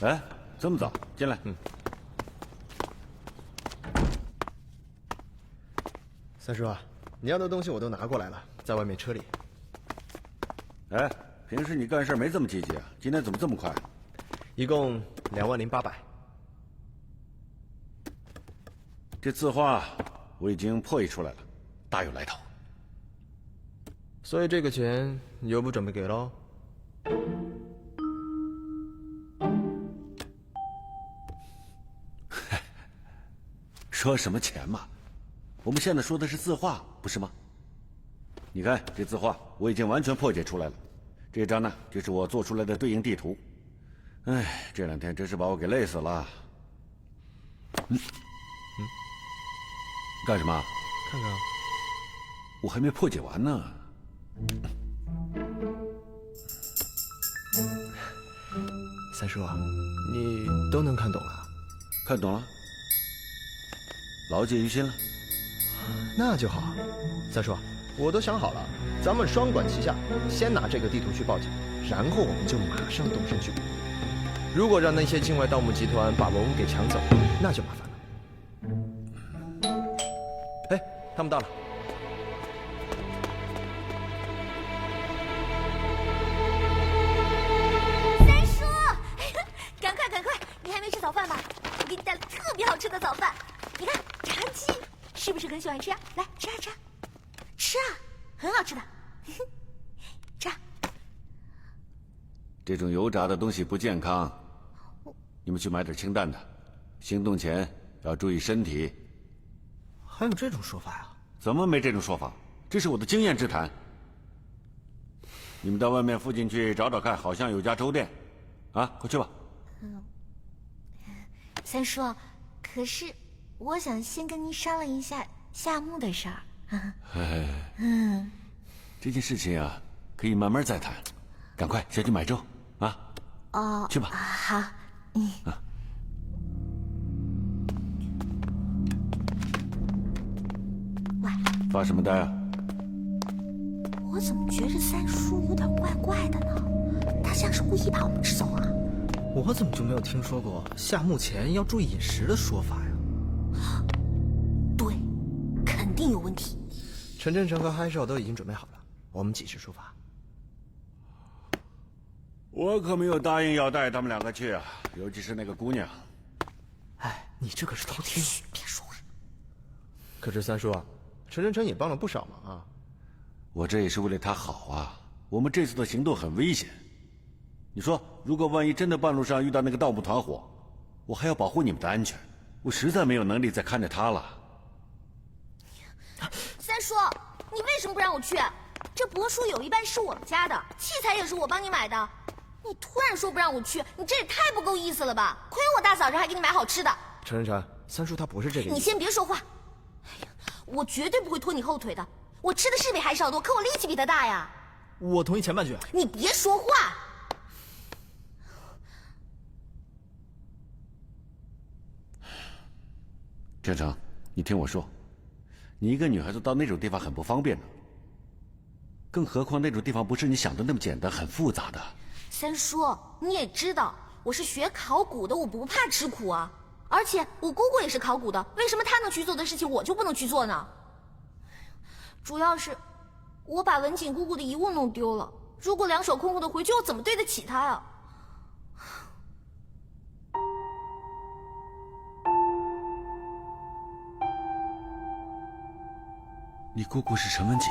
哎，这么早，进来。三叔啊，你要的东西我都拿过来了，在外面车里。哎，平时你干事没这么积极啊，今天怎么这么快？一共20800。这字画我已经破译出来了，大有来头。所以这个钱你就不准备给喽？说什么钱嘛？我们现在说的是字画，不是吗？你看这字画，我已经完全破解出来了。这张呢，就是我做出来的对应地图。哎，这2天真是把我给累死了。干什么？看看。我还没破解完呢。三叔啊，你都能看懂啊？看懂了，牢记于心了。那就好。三叔，我都想好了，咱们双管齐下，先拿这个地图去报警，然后我们就马上动身去古墓。如果让那些境外盗墓集团把文物给抢走，那就麻烦了。哎，他们到了。三叔，赶快，你还没吃早饭吧？我给你带了特别好吃的早饭，你看炸鸡，是不是很喜欢吃啊？来吃啊，很好吃的。吃啊。这种油炸的东西不健康，你们去买点清淡的。行动前要注意身体。还有这种说法呀？怎么没这种说法？这是我的经验之谈。你们到外面附近去找找看，好像有家粥店，啊，快去吧。三叔，可是我想先跟您商量一下夏木的事儿。这件事情啊，可以慢慢再谈。赶快下去买粥啊！哦，去吧。好。喂，发什么呆啊？我怎么觉着三叔有点怪怪的呢？他像是故意把我们吃走啊？我怎么就没有听说过下墓前要注意饮食的说法呀？对，肯定有问题。陈真诚和嗨少都已经准备好了，我们几时出发？我可没有答应要带他们2个去啊，尤其是那个姑娘。哎，你这可是偷听。嘘，别说话。可是三叔啊，陈真诚也帮了不少忙啊。我这也是为了他好啊。我们这次的行动很危险，你说，如果万一真的半路上遇到那个盗墓团伙，我还要保护你们的安全，我实在没有能力再看着他了。三叔，你为什么不让我去？这帛书有一半是我们家的，器材也是我帮你买的。你突然说不让我去，你这也太不够意思了吧？亏我大早上还给你买好吃的。陈晨晨，三叔他不是这个意思。你先别说话。哎呀，我绝对不会拖你后腿的。我吃的是比还少多，可我力气比他大呀。我同意前半句。你别说话。建成，你听我说，你一个女孩子到那种地方很不方便的，更何况那种地方不是你想的那么简单，很复杂的。三叔，你也知道我是学考古的，我不怕吃苦啊。而且我姑姑也是考古的，为什么她能去做的事情我就不能去做呢？主要是我把文锦姑姑的遗物弄丢了，如果两手空空的回去，我怎么对得起她呀？你姑姑是陈文锦？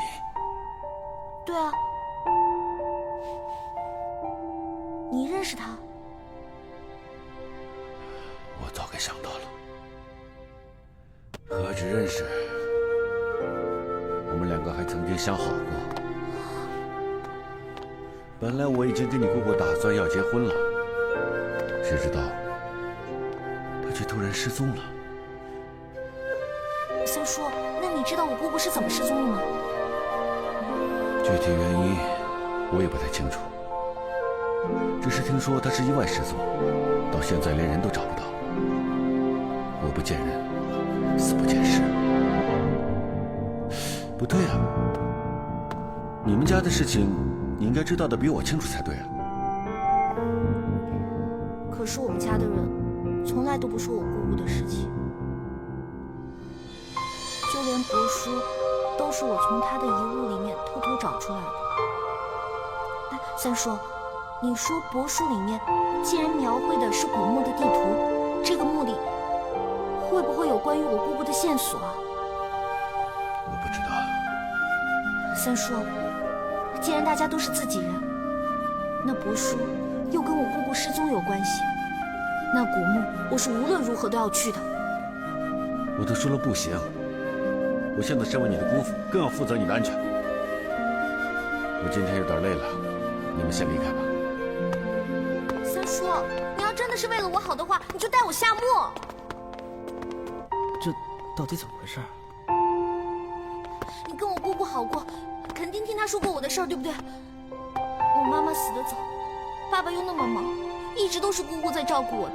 对啊。你认识她？我早该想到了。何止认识，我们2个还曾经相好过。本来我已经跟你姑姑打算要结婚了，谁知道她却突然失踪了。三叔，那你知道我姑姑是怎么失踪的吗？具体原因我也不太清楚，只是听说她是意外失踪，到现在连人都找不到。活不见人，死不见尸。不对啊，你们家的事情你应该知道的比我清楚才对啊。可是我们家的人从来都不说我姑姑的事情，就连帛书都是我从她的遗物里面偷偷找出来的。哎，三叔，你说帛书里面既然描绘的是古墓的地图，这个墓里会不会有关于我姑姑的线索啊？我不知道。三叔，既然大家都是自己人，那帛书又跟我姑姑失踪有关系，那古墓我是无论如何都要去的。我都说了不行，我现在身为你的姑父，更要负责你的安全。我今天有点累了，你们先离开吧。三叔，你要真的是为了我好的话，你就带我下墓。这到底怎么回事？你跟我姑姑好过，肯定听她说过我的事儿，对不对？我妈妈死得早，爸爸又那么忙，一直都是姑姑在照顾我的。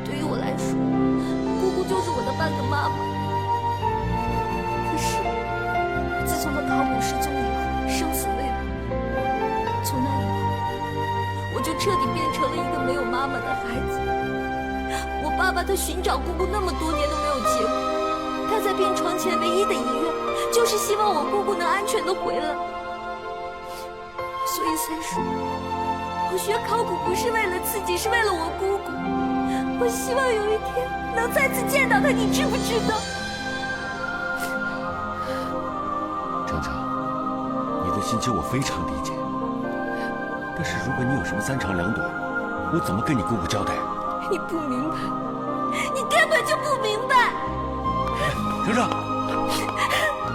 对于我来说，姑姑就是我的半个妈妈。可是，自从和考古失踪以后，生死未卜，从那以后，我就彻底变成了一个没有妈妈的孩子。我爸爸他寻找姑姑那么多年都没有结果，他在病床前唯一的遗愿就是希望我姑姑能安全的回来。所以三叔，我学考古不是为了自己，是为了我姑姑。我希望有一天能再次见到她，你知不知道？程程，你的心情我非常理解，但是如果你有什么三长两短，我怎么跟你姑姑交代？你不明白，你根本就不明白。程程，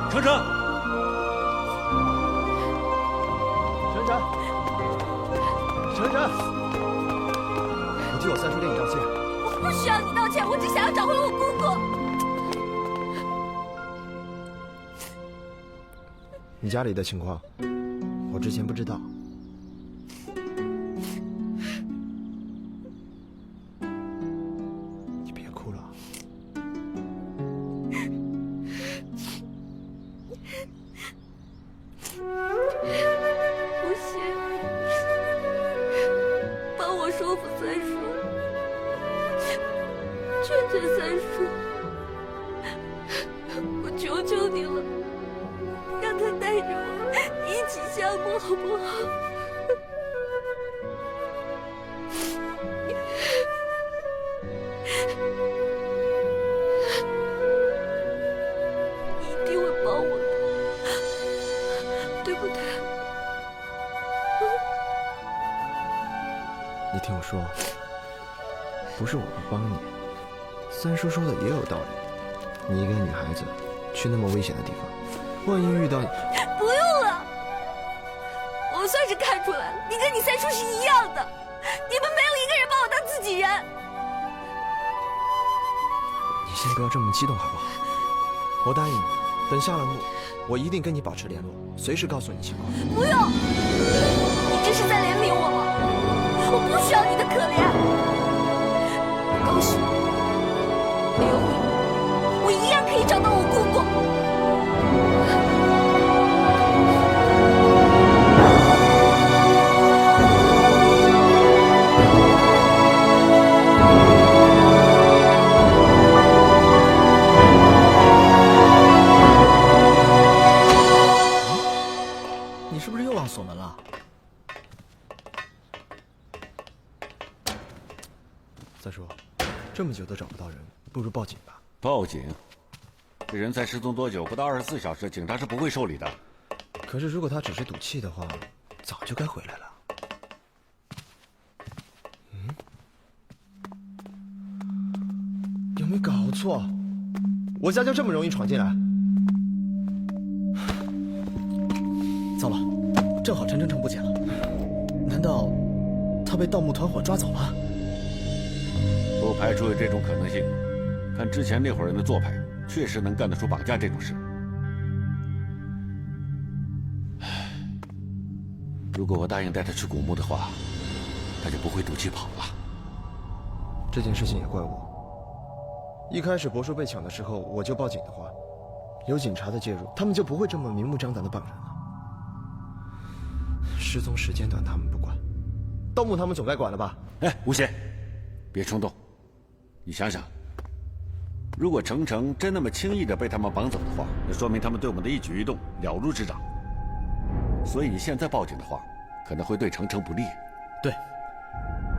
程程，程程，程程，你替我三叔给你道歉。我不需要你道歉，我只想要找回我姑姑。你家里的情况，我之前不知道。你别哭了。不行，帮我说服三叔，劝劝三叔，我求求你了，让他带着我一起下墓好不好？你一定会帮我的，对不对？你听我说，不是我不帮你，三叔说的也有道理。你一个女孩子，去那么危险的地方，万一遇到……不用了，我算是看出来了，你跟你三叔是一样的，你们没有一个人把我当自己人。你先不要这么激动好不好？我答应你，等下了墓，我一定跟你保持联络，随时告诉你情况。不用，你这是在怜悯我吗？我不需要你的可怜。我告诉你，没有你，我一样可以找到我姑姑。你是不是又忘锁门了？三叔，这么久都找不到人，不如报警吧。报警？这人才失踪多久？不到24小时，警察是不会受理的。可是如果他只是赌气的话，早就该回来了。有没有搞错？我家就这么容易闯进来？糟了，正好陈程程不见了，难道他被盗墓团伙抓走了？不排除有这种可能性。看之前那伙人的做派，确实能干得出绑架这种事。如果我答应带他去古墓的话，他就不会赌气跑了。这件事情也怪我。一开始柏树被抢的时候，我就报警的话，有警察的介入，他们就不会这么明目张胆的绑人了。失踪时间段他们不管，盗墓他们总该管了吧？哎，吴邪，别冲动。你想想，如果程程真那么轻易的被他们绑走的话，那说明他们对我们的一举一动了如指掌。所以你现在报警的话，可能会对程程不利。对，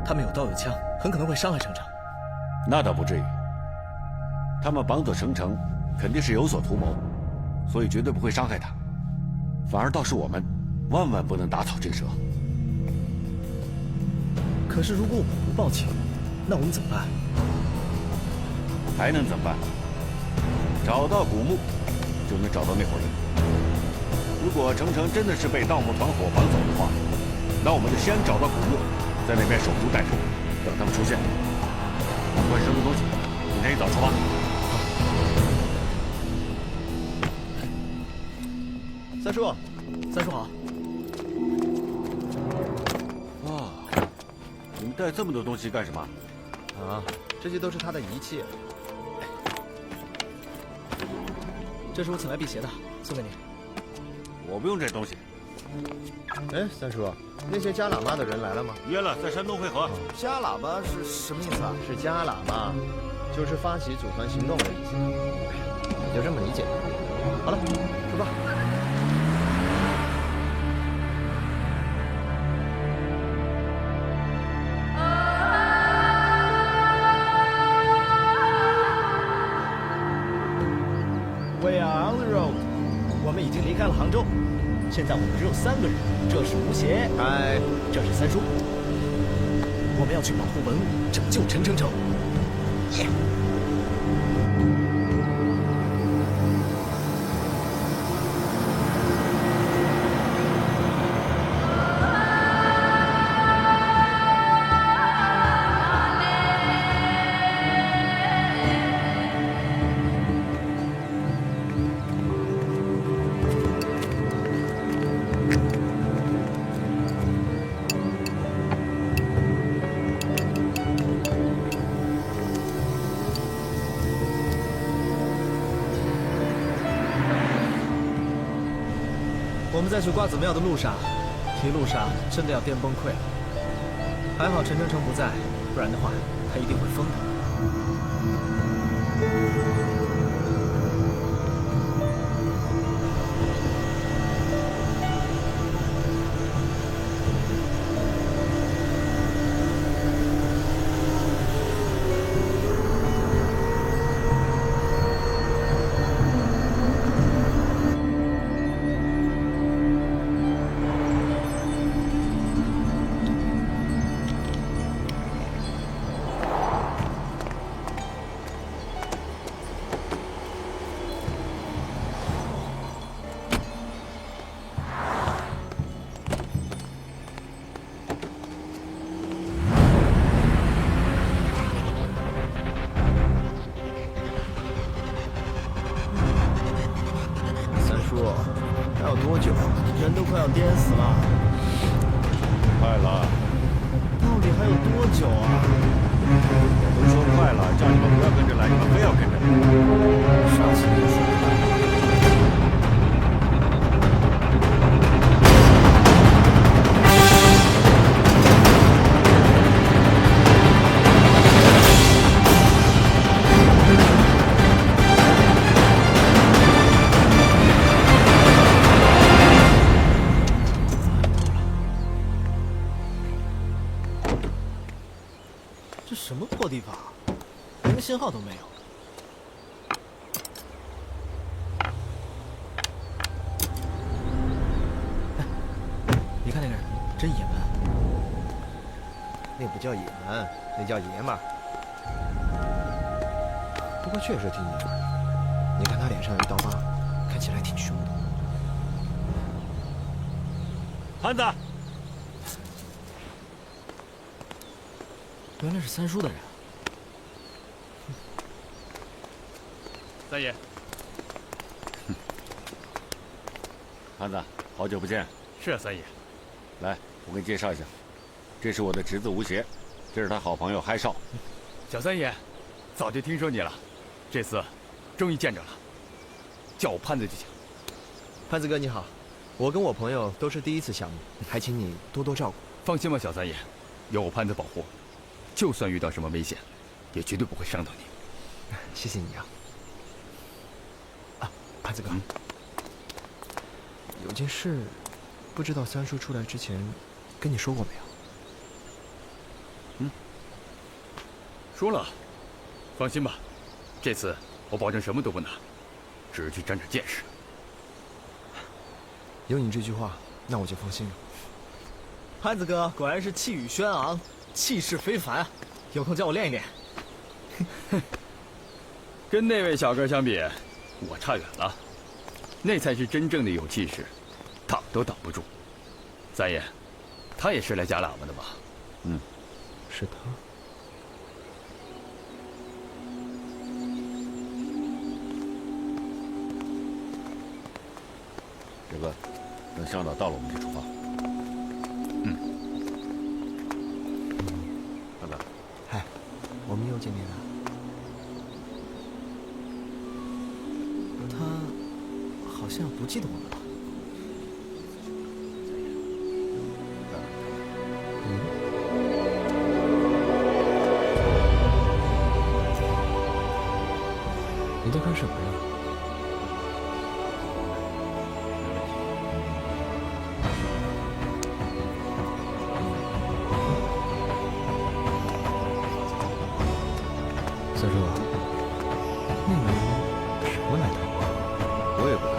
他们有刀有枪，很可能会伤害程程。那倒不至于，他们绑走程程，肯定是有所图谋，所以绝对不会伤害他。反而倒是我们，万万不能打草惊蛇。可是如果我们不报警，那我们怎么办？还能怎么办？找到古墓，就能找到那伙人。如果程程真的是被盗墓团伙绑走的话，那我们就先找到古墓，在那边守株待兔，等他们出现。快收拾东西，明天一早出发。三叔，三叔好。哇，你们带这么多东西干什么？啊，这些都是他的仪器。这是我请来辟邪的，送给你。我不用这东西。哎，三叔，那些加喇嘛的人来了吗？约了，在山东会合。加喇叭是什么意思啊？是加喇嘛，就是发起组团行动的意思。你就这么理解。好了，出发。We are on the road。我们已经离开了杭州，现在我们只有3个人。这是吴邪，嗨，这是三叔。我们要去保护文物，拯救陈城。耶！我们在去瓜子庙的路上，一路上真的要颠崩溃了。还好陈城不在，不然的话，他一定会疯的。还有多久？人都快要颠死了。快了，到底还有多久啊？我都说快了，叫你们不要跟着来，你们非要跟着。上次也说了。这什么破地方，连个信号都没有。哎，你看那个人，真野蛮。那不叫野蛮，那叫爷们儿。不过确实挺野蛮，你看他脸上有一刀疤，看起来挺凶的。潘子，原来是三叔的人。三爷，潘子，好久不见。是啊，三爷。来，我给你介绍一下，这是我的侄子吴邪，这是他好朋友嗨少。小三爷，早就听说你了，这次终于见着了，叫我潘子就行。潘子哥你好，我跟我朋友都是第一次相遇，还请你多多照顾。放心吧，小三爷，有我潘子保护，就算遇到什么危险，也绝对不会伤到你。谢谢你啊。啊，潘子哥，有件事，不知道三叔出来之前跟你说过没有？说了，放心吧，这次我保证什么都不拿，只是去长长见识。有你这句话，那我就放心了。潘子哥果然是气宇轩昂，气势非凡啊！有空教我练一练。跟那位小哥相比，我差远了，那才是真正的有气势，挡都挡不住。三爷，他也是来夹喇嘛的吧？嗯，是他。这个，等向导到了，我们就出发。看看，嗨，我们又见面了。他好像不记得我们了。你在看什么呀？三叔，那个人什么来头？我也不知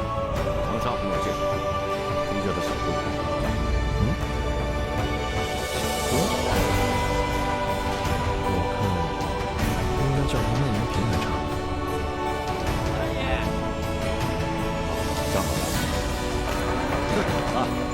道，长沙朋友介绍，听叫他小哥。我看应该叫他内蒙平来唱。上好了，这怎么了？